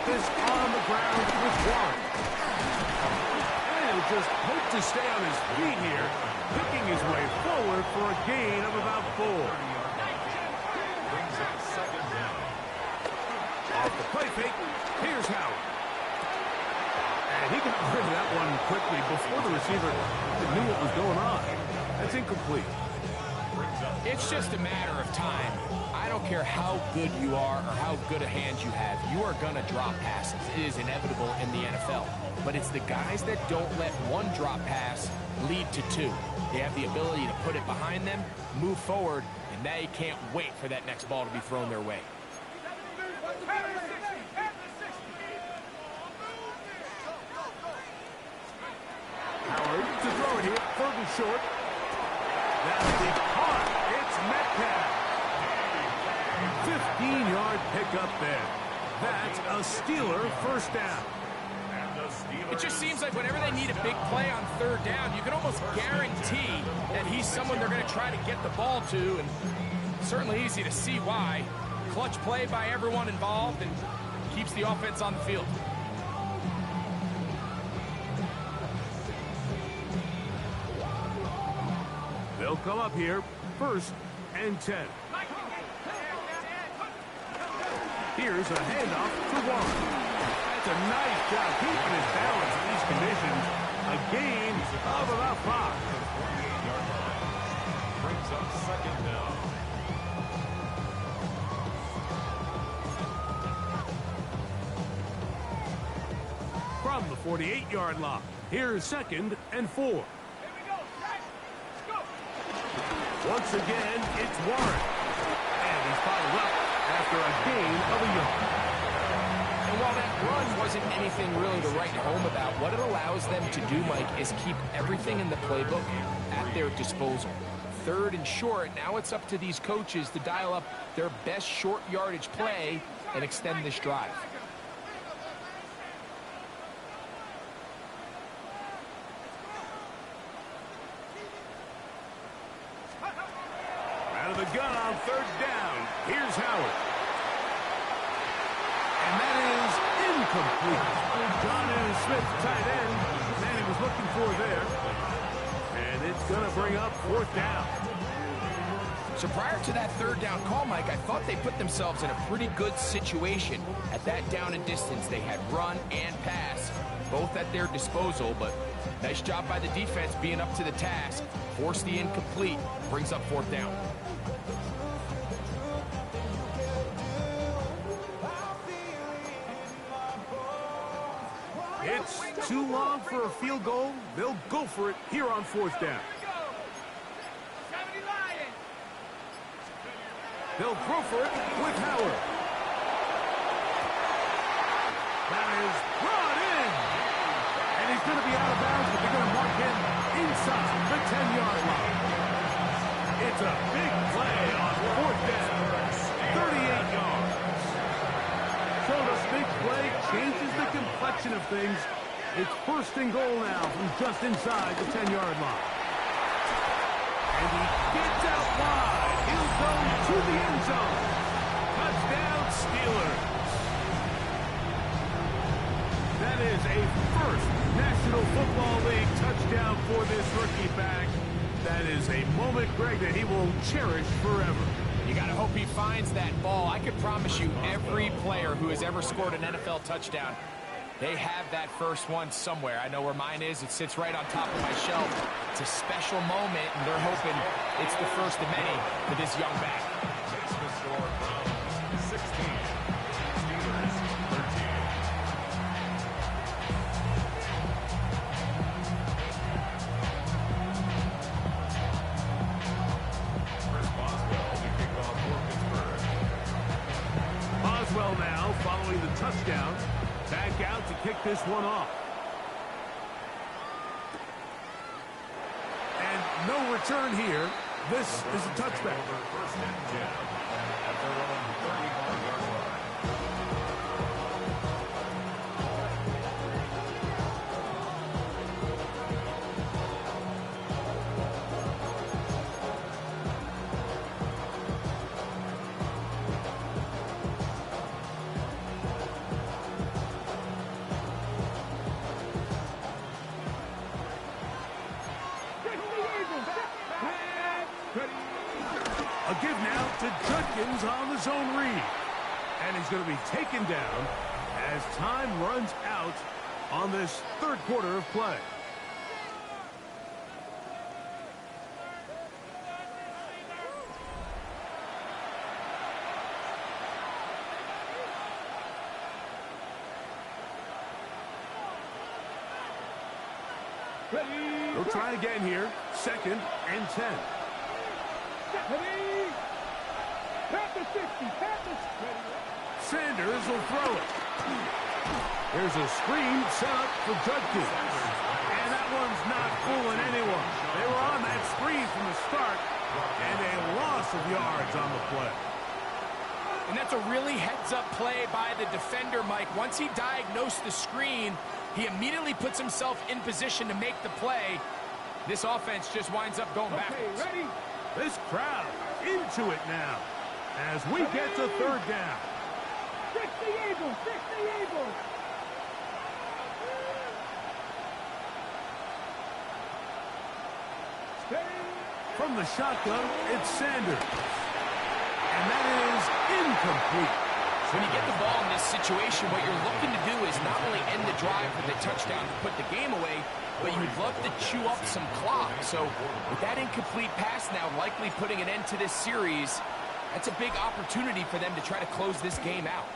This on the ground with 1. And he'll just hope to stay on his feet here, picking his way forward for a gain of about 4. Brings up 2nd down. Off the play fake, here's Howard. And he got rid of that one quickly before the receiver knew what was going on. That's incomplete. It's just a matter of time. I don't care how good you are or how good a hand you have. You are going to drop passes. It is inevitable in the NFL. But it's the guys that don't let one drop pass lead to 2. They have the ability to put it behind them, move forward, and they can't wait for that next ball to be thrown their way. Howard to throw it here, 3rd and short. That'll be caught. It's Metcalf. 15-yard pickup there. That's a Steeler 1st down. It just seems like whenever they need a big play on 3rd down, you can almost guarantee that he's someone they're going to try to get the ball to, and certainly easy to see why. Clutch play by everyone involved and keeps the offense on the field. They'll come up here, 1st and 10. Here's a handoff to Warren. That's Just a nice job keeping his balance in these conditions. A gain of about 5. Brings up second down. From the 48-yard line, here's 2nd and 4. Here we go, Jack. Let's go. Once again, it's Warren. And he's followed up after a gain of a yard. And while that run wasn't anything really to write home about, what it allows them to do, Mike, is keep everything in the playbook at their disposal. 3rd and short, now it's up to these coaches to dial up their best short yardage play and extend this drive. Out of the gun on 3rd down. Here's Howard. And that is incomplete. John Smith, tight end, the man he was looking for there. And it's going to bring up 4th down. So prior to that 3rd down call, Mike, I thought they put themselves in a pretty good situation. At that down and distance, they had run and pass, both at their disposal, but nice job by the defense being up to the task. Force the incomplete, brings up 4th down. It's too long for a field goal. They'll go for it here on 4th down. They'll throw for it with Howard. That is brought in. And he's going to be out of bounds, but they're going to mark him inside the 10-yard line. It's a big play on 4th down. 38 yards. So this big play changes the complexion of things. It's 1st and goal now from just inside the 10-yard line. And he gets out wide. He'll go to the end zone. Touchdown, Steelers. That is a 1st National Football League touchdown for this rookie back. That is a moment, Greg, that he will cherish forever. You got to hope he finds that ball. I could promise you every player who has ever scored an NFL touchdown, they have that first one somewhere. I know where mine is. It sits right on top of my shelf. It's a special moment, and they're hoping it's the first of many for this young back. Takes the score from 16. Steelers 13. Chris Boswell to kick off for Pittsburgh. Boswell now following the touchdown. Back out to kick this one off. And no return here. This is a touchback. 1st and 10 at their own 31-yard line. A give now to Judkins on the zone read. And he's going to be taken down as time runs out on this 3rd quarter of play. They'll try again here. 2nd and 10. Sanders will throw it. Here's a screen set up for Judkins. And that one's not fooling anyone. They were on that screen from the start, and a loss of yards on the play. And that's a really heads-up play by the defender, Mike. Once he diagnosed the screen, he immediately puts himself in position to make the play. This offense just winds up going backwards. Okay, ready? This crowd into it now as we get to 3rd down. Fix the Eagles! Fix the Eagles! From the shotgun, it's Sanders. And that is incomplete. When you get the ball in this situation, what you're looking to do is not only end the drive with a touchdown to put the game away, but you would love to chew up some clock. So with that incomplete pass now likely putting an end to this series, that's a big opportunity for them to try to close this game out.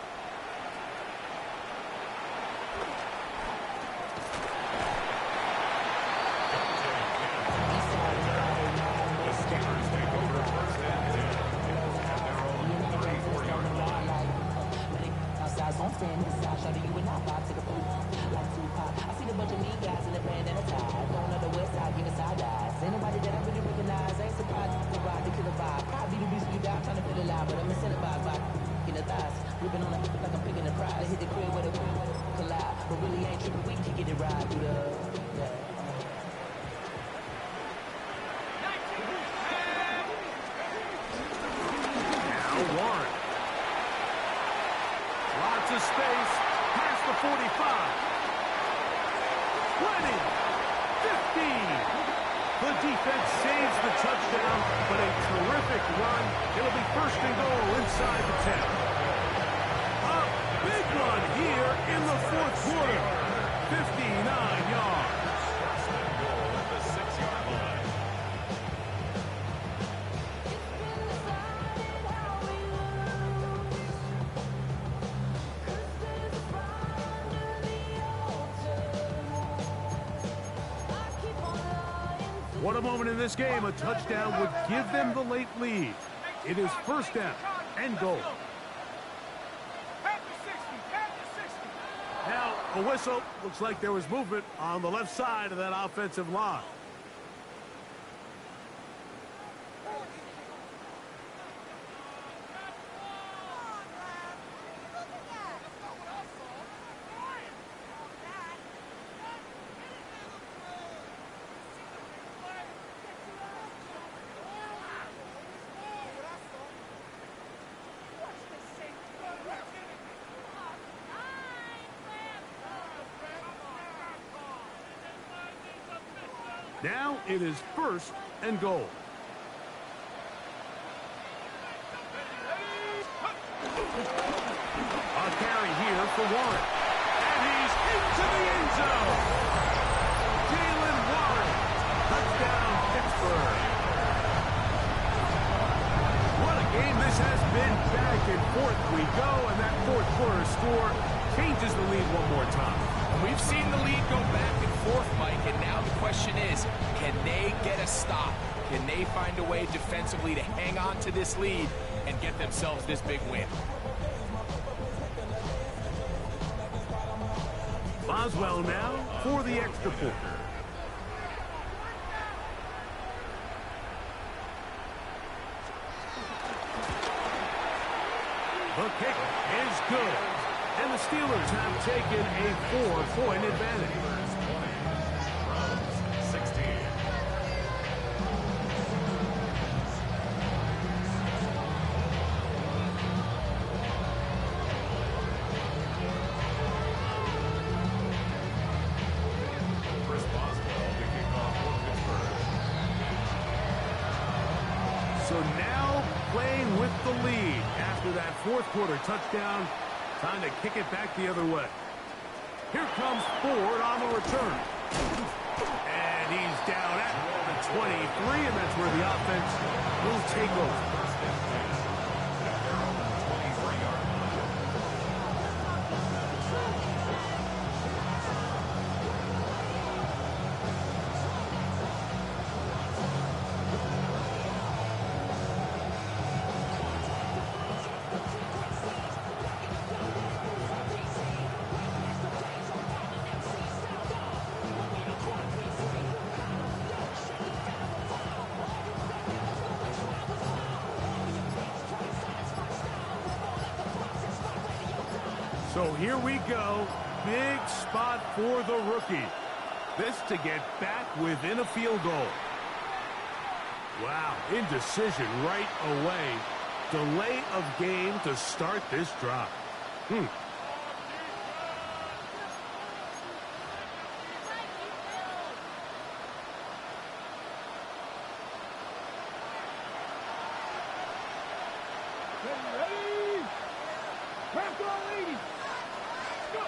Lots of space, past the 45. 20, 15. The defense saves the touchdown, but a terrific run. It'll be first and goal inside the 10. A big one here in the fourth quarter. 59 yards. First and goal at the 6-yard line. What a moment in this game. A touchdown would give them the late lead. It is first down and goal. Now, a whistle. Looks like there was movement on the left side of that offensive line. Now it is first and goal. A carry here for Warren. And he's into the end zone. Jalen Warren. Touchdown, Pittsburgh. What a game this has been. Back and forth we go, and that fourth quarter score changes the lead one more time. We've seen the lead go back and forth, Mike, and now the question is, can they get a stop? Can they find a way defensively to hang on to this lead and get themselves this big win? Boswell now for the extra point. The kick is good. And the Steelers have taken a 4-point advantage. 16. Chris Boswell picking off for Pittsburgh. So now playing with the lead after that fourth quarter touchdown. Time to kick it back the other way. Here comes Ford on the return. And he's down at the 23, and that's where the offense will take over. So here we go. Big spot for the rookie. This to get back within a field goal. Wow, indecision right away. Delay of game to start this drive. Craft all 80. Go.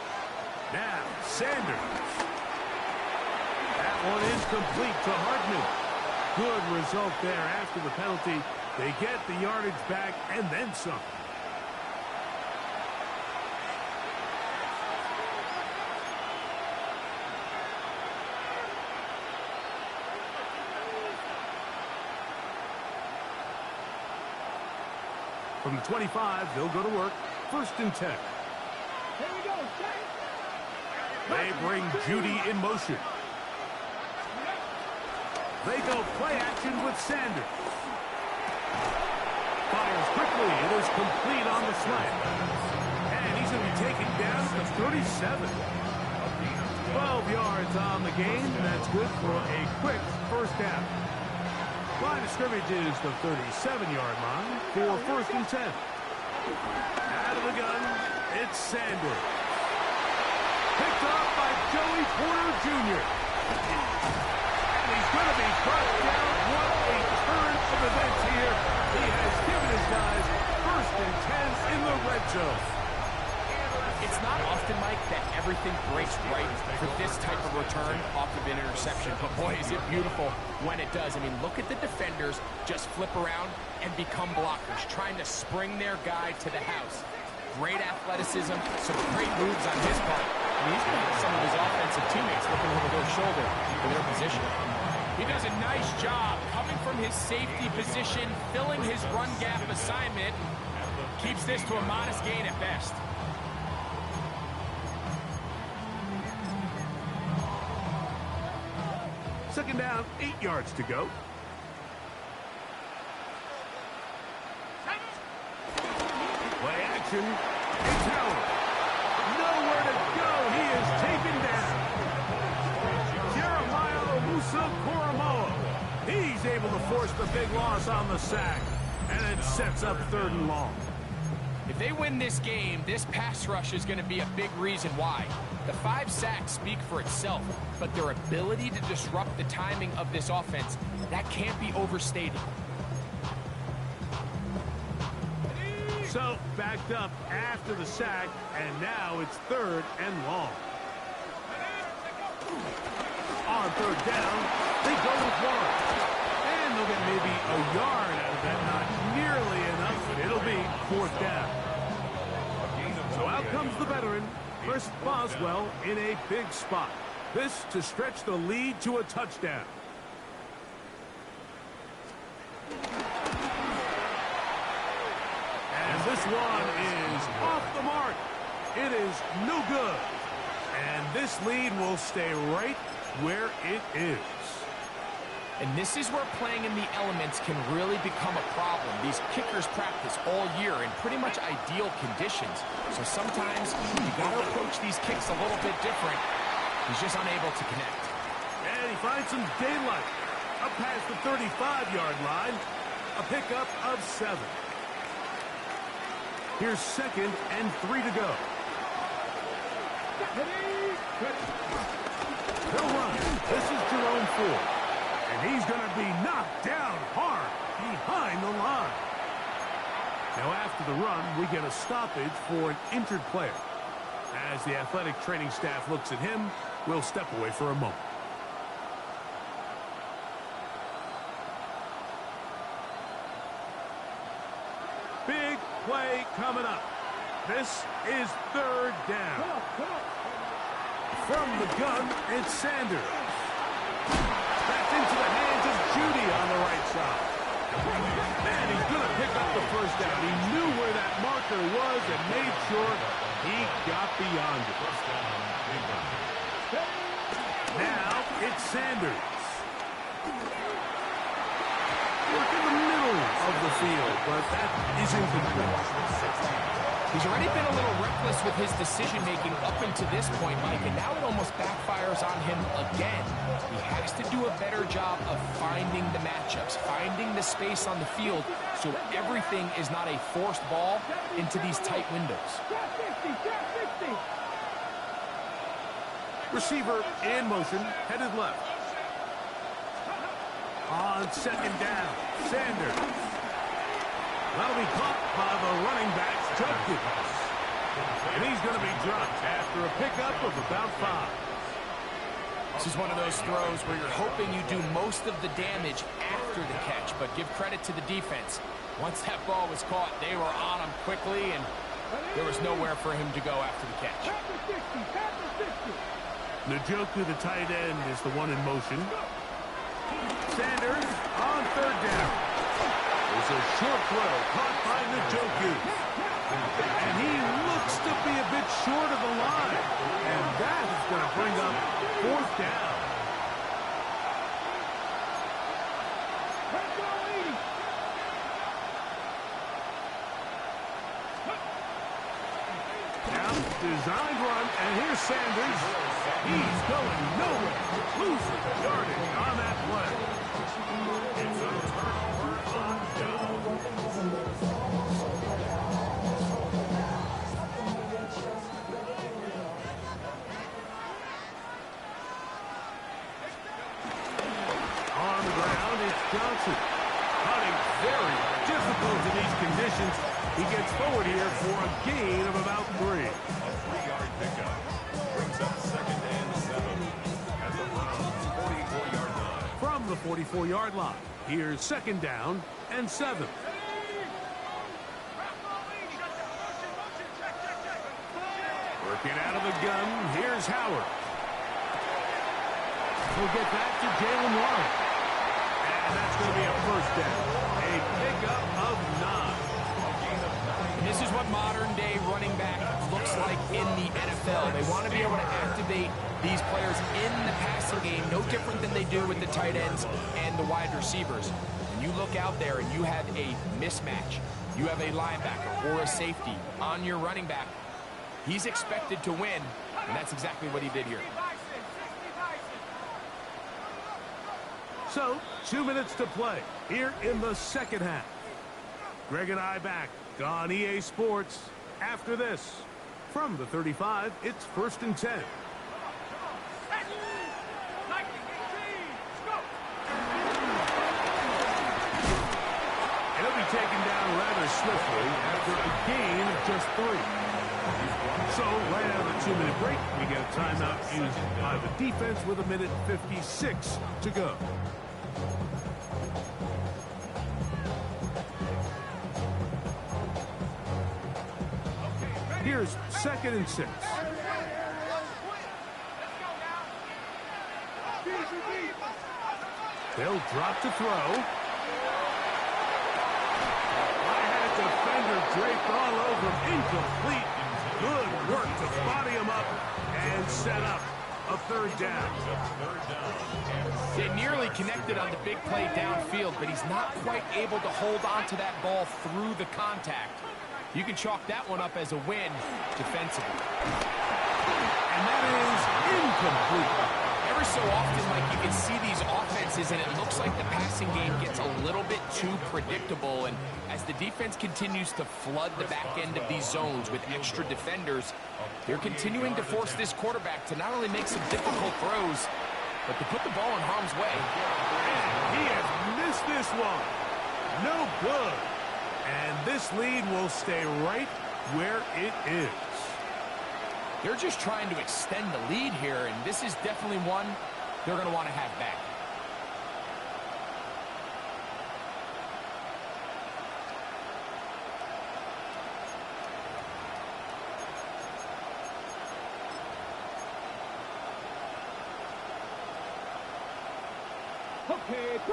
Now, Sanders. That one is complete to Hartman. Good result there after the penalty. They get the yardage back and then some. From the 25, they'll go to work. 1st and 10. Here we go. Set. They bring Judy in motion. They go play action with Sanders. Fires quickly. It is complete on the slant. And he's going to be taken down to 37. 12 yards on the game. That's good for a quick 1st down. Line of scrimmage is the 37-yard line for 1st and 10. Out of the gun, it's Sanders. Picked up by Joey Porter Jr. And he's going to be brought down. What a turn of events here. He has given his guys 1st and 10 in the red zone. It's not often, Mike, that everything breaks right for this type of return off of an interception. But boy, is it beautiful when it does. I mean, look at the defenders just flip around and become blockers, trying to spring their guy to the house. Great athleticism, some great moves on his part. I mean, he's going to have some of his offensive teammates looking over their shoulder for their position. He does a nice job coming from his safety position, filling his run gap assignment. Keeps this to a modest gain at best. Second down, 8 yards to go. Play action. It's Howard. Nowhere to go. He is taken down. Jeremiah Owusu-Koramoah. He's able to force the big loss on the sack. And it sets up 3rd and long. If they win this game, this pass rush is going to be a big reason why. The 5 sacks speak for itself, but their ability to disrupt the timing of this offense, that can't be overstated. So, backed up after the sack, and now it's 3rd and long. On 3rd down, they go with 1. And they'll get maybe a yard out of that. Not nearly enough, but it'll be 4th down. So out comes the veteran, Chris Boswell, in a big spot. This to stretch the lead to a touchdown. And this one is off the mark. It is no good. And this lead will stay right where it is. And this is where playing in the elements can really become a problem. These kickers practice all year in pretty much ideal conditions. So sometimes you got to approach these kicks a little bit different. He's just unable to connect. And he finds some daylight. Up past the 35-yard line. A pickup of 7. Here's 2nd and 3 to go. He'll run. This is Jerome Ford. And he's going to be knocked down hard behind the line. Now after the run, we get a stoppage for an injured player. As the athletic training staff looks at him, we'll step away for a moment. Big play coming up. This is 3rd down. From the gun, it's Sanders. That's into the hands of Judy on the right side. And he's going to pick up the 1st down. He knew where that marker was and made sure he got beyond it. Now it's Sanders. Work in the middle of the field, but that isn't complete. He's already been a little reckless with his decision-making up until this point, Mike, and now it almost backfires on him again. He has to do a better job of finding the matchups, finding the space on the field, so everything is not a forced ball into these tight windows. Receiver in motion, headed left. On 2nd down, Sanders. That'll be caught by the running back, Judkins. And he's going to be dropped after a pickup of about 5. This is one of those throws where you're hoping you do most of the damage after the catch, but give credit to the defense. Once that ball was caught, they were on him quickly, and there was nowhere for him to go after the catch. Njoku, the tight end, is the one in motion. Sanders on 3rd down. It's a short throw caught by Njoku. And he looks to be a bit short of the line. And that is going to bring up 4th down. Now, designed run, and here's Sanders. He's going nowhere. Loses yardage on that play. It's a turnover on down. On the ground, it's Johnson. Hunting very difficult in these conditions. He gets forward here for a gain of about 3. A 3-yard pickup brings up 2nd and 7 at the Browns' 44-yard line. From the 44-yard line, here's 2nd down and 7. Working out of the gun, here's Howard. We'll get back to Jalen Warren. And that's going to be a 1st down. A pickup of 9. And this is what modern-day running back looks like in the NFL. They want to be able to activate these players in the passing game, no different than they do with the tight ends and the wide receivers. When you look out there and you have a mismatch, you have a linebacker or a safety on your running back, he's expected to win, and that's exactly what he did here. So, 2 minutes to play here in the 2nd half. Greg and I back on EA Sports after this. From the 35, it's 1st and 10. He'll be taken down rather swiftly after a gain of just 3. So, right out of the 2-minute break, we get a timeout used by the defense with 1:56 to go. Here's 2nd and 6. They'll drop to throw. I had a defender draped all over him. Incomplete. Good work to body him up and set up a 3rd down. They nearly connected on the big play downfield, but he's not quite able to hold on to that ball through the contact. You can chalk that one up as a win defensively. And that is incomplete. Every so often, like, you can see these offenses, and it looks like the passing game gets a little bit too predictable. And as the defense continues to flood the back end of these zones with extra defenders, they're continuing to force this quarterback to not only make some difficult throws, but to put the ball in harm's way. And he has missed this one. No good. And this lead will stay right where it is. They're just trying to extend the lead here, and this is definitely one they're going to want to have back.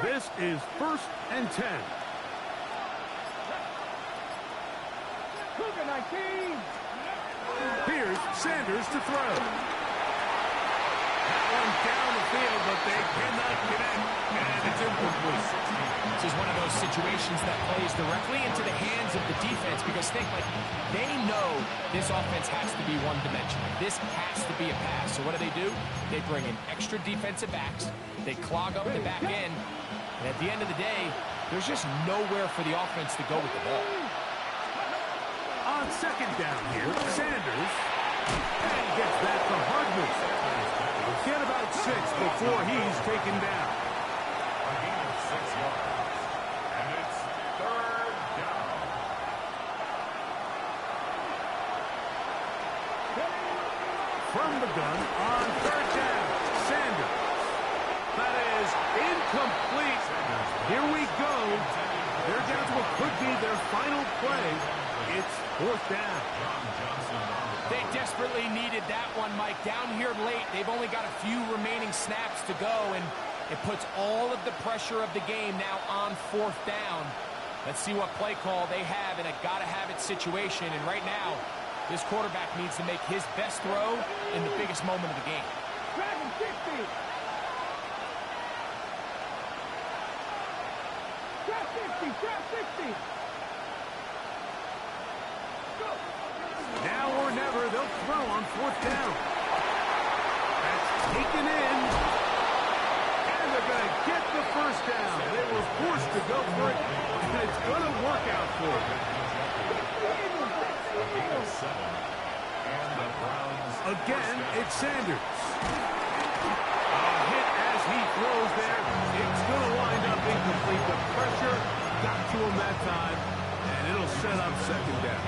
This is 1st and 10. Here's Sanders to throw. That one down the field, but they cannot connect, and it's incomplete. This is one of those situations that plays directly into the hands of the defense, because think, like, they know this offense has to be one-dimensional. This has to be a pass. So what do? They bring in extra defensive backs. They clog up the back end. And at the end of the day, there's just nowhere for the offense to go with the ball. On 2nd down here, Sanders. And he gets that from Hardman. He'll get about 6 before he's taken down. A gain of 6 yards. And it's 3rd down. from the gun on third down. Sanders. That is incomplete. Here we go. They're down to what could be their final play. It's fourth down. They desperately needed that one, Mike. Down here late, they've only got a few remaining snaps to go, and it puts all of the pressure of the game now on fourth down. Let's see what play call they have in a gotta-have-it situation. And right now, this quarterback needs to make his best throw in the biggest moment of the game. Dragon 60. Trap 60. Trap 60. Go. Now or never, they'll throw on fourth down. That's taken in. And they're going to get the first down. They were forced to go for it, and it's going to work out for them. Again, it's Sanders. A hit as he throws there. It's going to wind up incomplete. The pressure got to him that time, and it'll set up second down.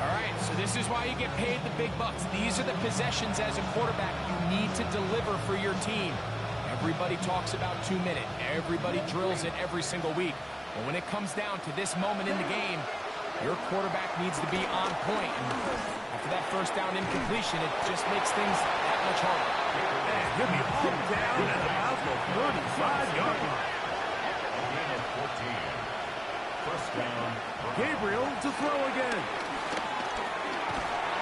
All right, so this is why you get paid the big bucks. These are the possessions as a quarterback you need to deliver for your team. Everybody talks about 2 minute. Everybody drills it every single week. But when it comes down to this moment in the game, your quarterback needs to be on point. And after that first down incompletion, it just makes things that much harder. And he'll be all down at about the 35-yard line. First down. Gabriel to throw again.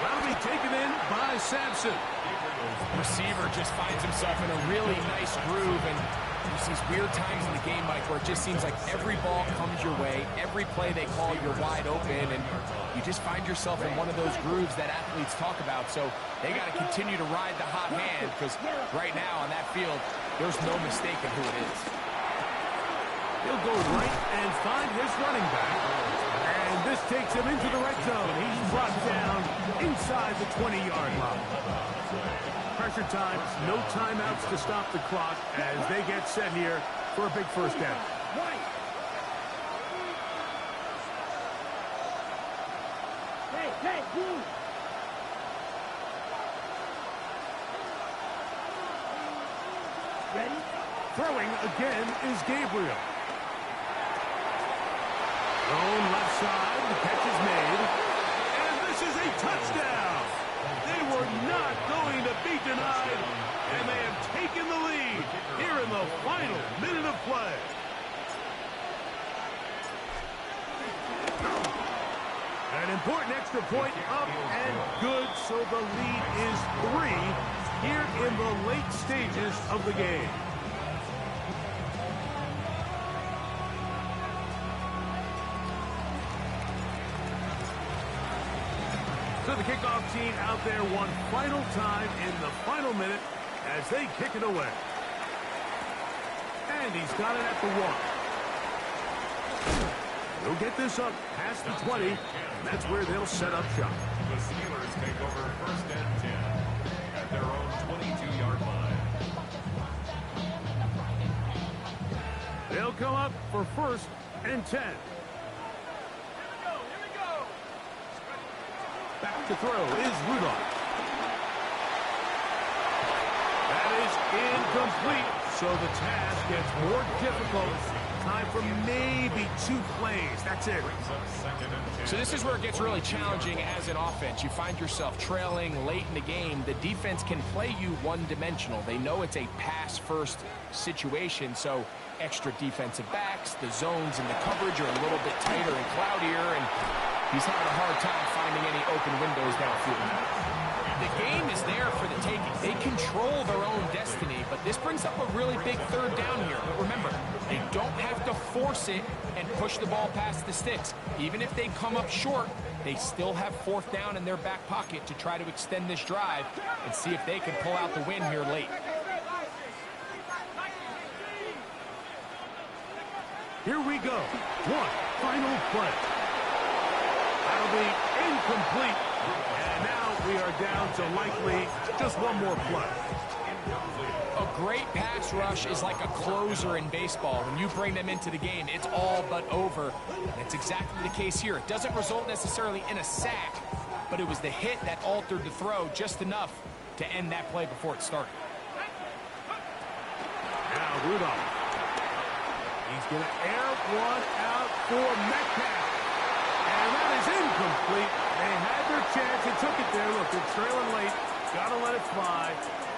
That'll be taken in by Sampson. Receiver just finds himself in a really nice groove, and there's these weird times in the game, Mike, where it just seems like every ball comes your way, every play they call, you're wide open, and you just find yourself in one of those grooves that athletes talk about. So they got to continue to ride the hot hand, because right now on that field, there's no mistaking who it is. He'll go right and find his running back. And this takes him into the red zone. He's brought down inside the 20-yard line. Pressure time, no timeouts to stop the clock as they get set here for a big first down. Hey, move. Ready? Throwing again is Gabriel. Thrown left side, the catch is made. And this is a touchdown. They were not going to be denied, and they have taken the lead here in the final minute of play. An important extra point up and good, so the lead is 3 here in the late stages of the game. So the kickoff team out there one final time in the final minute as they kick it away. And he's got it at the 1. He'll get this up past the 20, and that's where they'll set up shop. The Steelers take over first and 10 at their own 22-yard line. They'll come up for first and 10. Back to throw is Rudolph. That is incomplete, so the task gets more difficult. Time for maybe 2 plays. That's it. So this is where it gets really challenging as an offense. You find yourself trailing late in the game. The defense can play you one-dimensional. They know it's a pass-first situation, so extra defensive backs, the zones and the coverage are a little bit tighter and cloudier, and he's having a hard time finding any open windows downfield. The game is there for the taking. They control their own destiny, but this brings up a really big third down here. But remember, they don't have to force it and push the ball past the sticks. Even if they come up short, they still have fourth down in their back pocket to try to extend this drive and see if they can pull out the win here late. Here we go. One final play. That'll be incomplete. And now we are down to likely just one more play. A great pass rush is like a closer in baseball. When you bring them into the game, it's all but over. And it's exactly the case here. It doesn't result necessarily in a sack, but it was the hit that altered the throw just enough to end that play before it started. Now Rudolph. He's going to air one out for Metcalf. And that is incomplete. They had their chance. They took it there. Look, they're trailing late. Got to let it fly.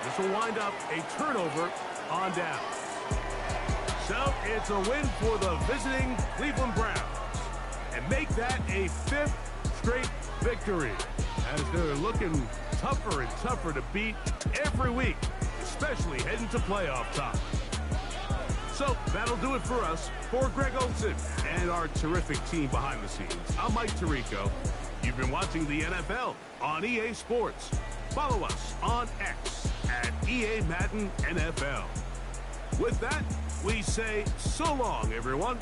This will wind up a turnover on down. So it's a win for the visiting Cleveland Browns. And make that a 5th straight victory. As they're looking tougher and tougher to beat every week, especially heading to playoff time. So that'll do it for us. For Greg Olsen and our terrific team behind the scenes, I'm Mike Tirico. You've been watching the NFL on EA Sports. Follow us on X at EA Madden NFL. With that, we say so long, everyone.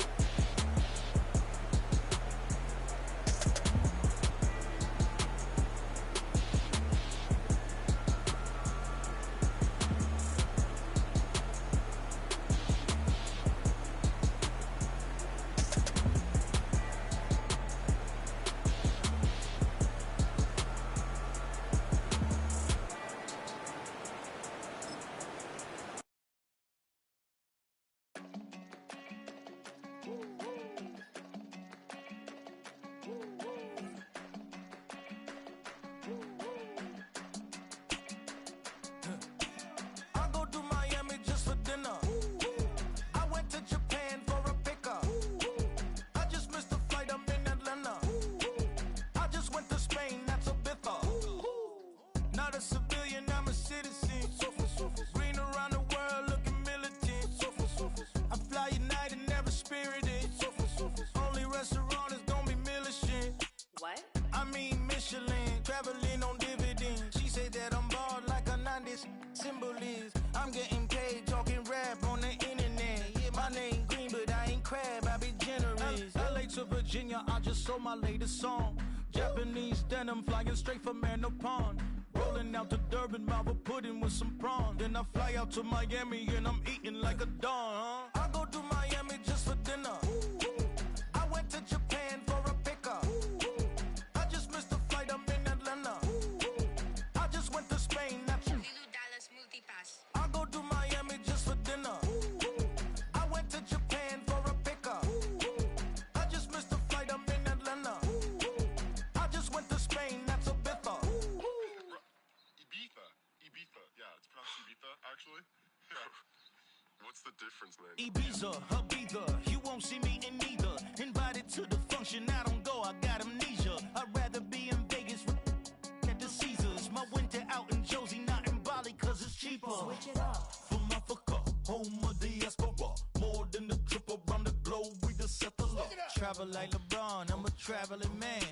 I'm getting paid talking rap on the internet. Yeah, my name green, but I ain't crab, I be generous. LA to Virginia, I just sold my latest song. Japanese denim flying straight from Manopon. Rolling out to Durban, mouth a pudding with some prawn. Then I fly out to Miami and I'm eating like a don. I go to Miami just for dinner. I went to Japan for a pickup. I just missed the flight, I'm in Atlanta. I just went to Spain, not you. I go to Miami just for dinner. I went to Japan for a pickup. I just missed the flight, I'm in Atlanta. I just went to Spain, that's a Ibiza. Ibiza. Yeah, it's pronounced Ibiza, actually. What's the difference, man? Ibiza, Ibiza, you won't see me in neither. Invited to the function, I don't go, I got amnesia. I'd rather be in Vegas at the Caesars. My winter out in Josie, not in Bali, cause it's cheaper. Switch it up. From Africa, home of diaspora. More than the trip around the globe, we the settler. Travel like LeBron, I'm a traveling man.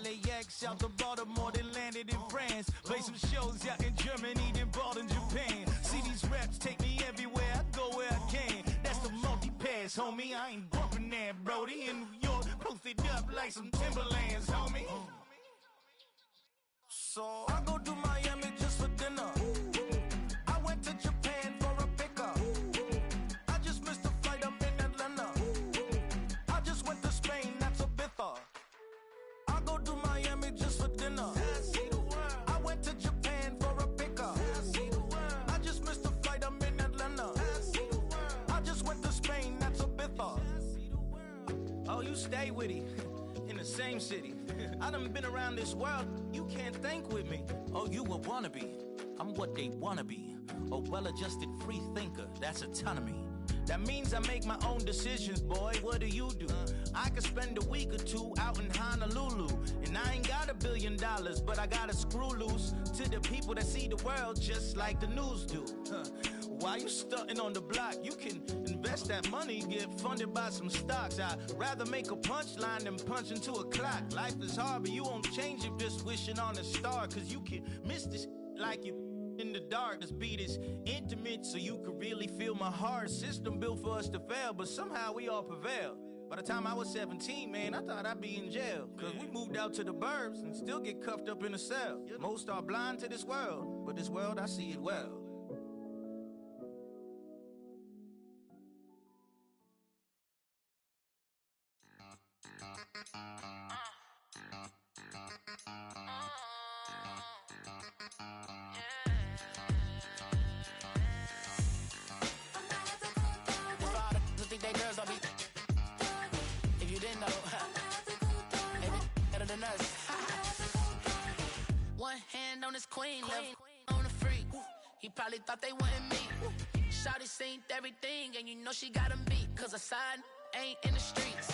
LAX out to Baltimore, then landed in France. Play some shows out in Germany, then bought in Japan. See these raps take me everywhere, I go where I can. That's the multi-pass, homie, I ain't bumping that, Brody. In New York, posted up like some Timberlands, homie. So I go to Miami just for dinner. I went to Japan for a pickup. I just missed the flight, I'm in Atlanta. I just went to Spain, that's Ibiza. I go to Miami just for dinner. I went to Japan for a pickup. I just missed the flight, I'm in Atlanta. I just went to Spain, that's Ibiza. Oh, you stay with it. In the same city. I done been around this world, you can't think with me. Oh, you a wannabe, I'm what they wanna be. A well-adjusted free thinker, that's autonomy. That means I make my own decisions, boy, what do you do? I could spend a week or two out in Honolulu. And I ain't got $1 billion, but I got a screw loose to the people that see the world just like the news do. While you stunting on the block, you can invest that money, get funded by some stocks. I'd rather make a punchline than punch into a clock. Life is hard, but you won't change it just wishing on a star. Cause you can miss this like you in the dark. This beat is intimate, so you can really feel my heart. System built for us to fail, but somehow we all prevail. By the time I was 17, man, I thought I'd be in jail. Cause we moved out to the burbs and still get cuffed up in a cell. Most are blind to this world, but this world, I see it well. Okay, girls, don't be. If you didn't know, maybe better than us. One hand on his queen, left on the freak. He probably thought they wanted me. Shawty seen everything, and you know she got him beat. Cause a side ain't in the streets.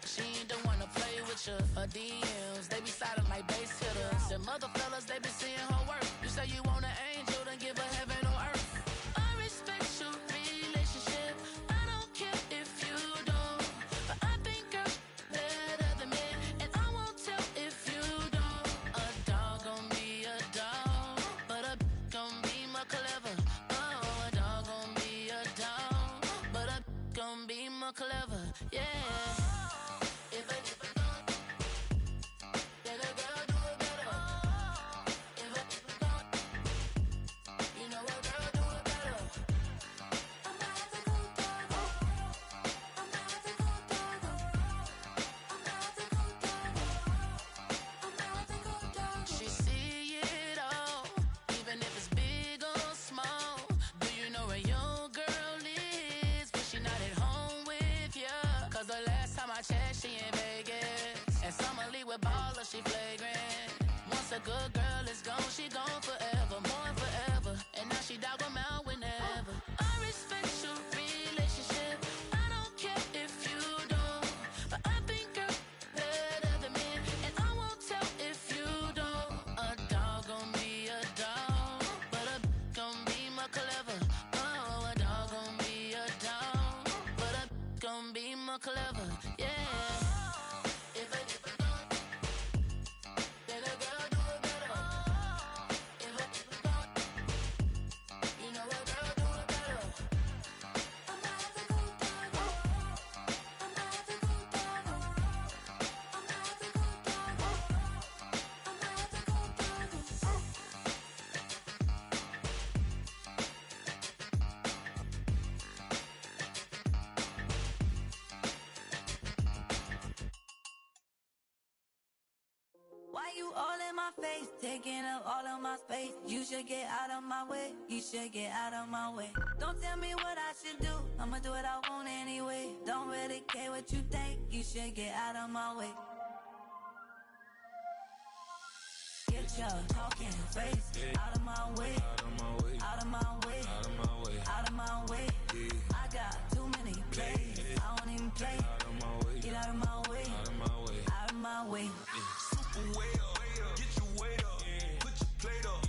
She ain't the one to play with you. Her DMs, they be sliding like base hitters. And mother fellas, they be seeing her work. You say you want an angel, then give her heaven on earth. I respect your relationship. I don't care if you don't. But I think girls better than men. And I won't tell if you don't. A dog gon' be a dog. But a gon' be more clever. Oh, a dog gon' be a dog. But a gon' be more clever. Yeah. She in Vegas, and Summer Lee with baller, she flagrant. Once a good girl is gone, she gone forever, more forever. And now she dog 'em out whenever. I respect your relationship. I don't care if you don't, but I think girls better than men, and I won't tell if you don't. A dog gon' be a dog, but a gon' be more clever. Oh, a dog gon' be a dog, but a gon' be more clever. Yeah. Why you all in my face, taking up all of my space? You should get out of my way, you should get out of my way. Don't tell me what I should do, I'ma do what I want anyway. Don't really care what you think, you should get out of my way. Get your talking face out of my way, out of my way, out of my way, out of my way, out of my way. I got too many plays, I don't even play. Out of my way, get out of my way, out of my way, out of my way. Super way up, get your weight up, put your plate up.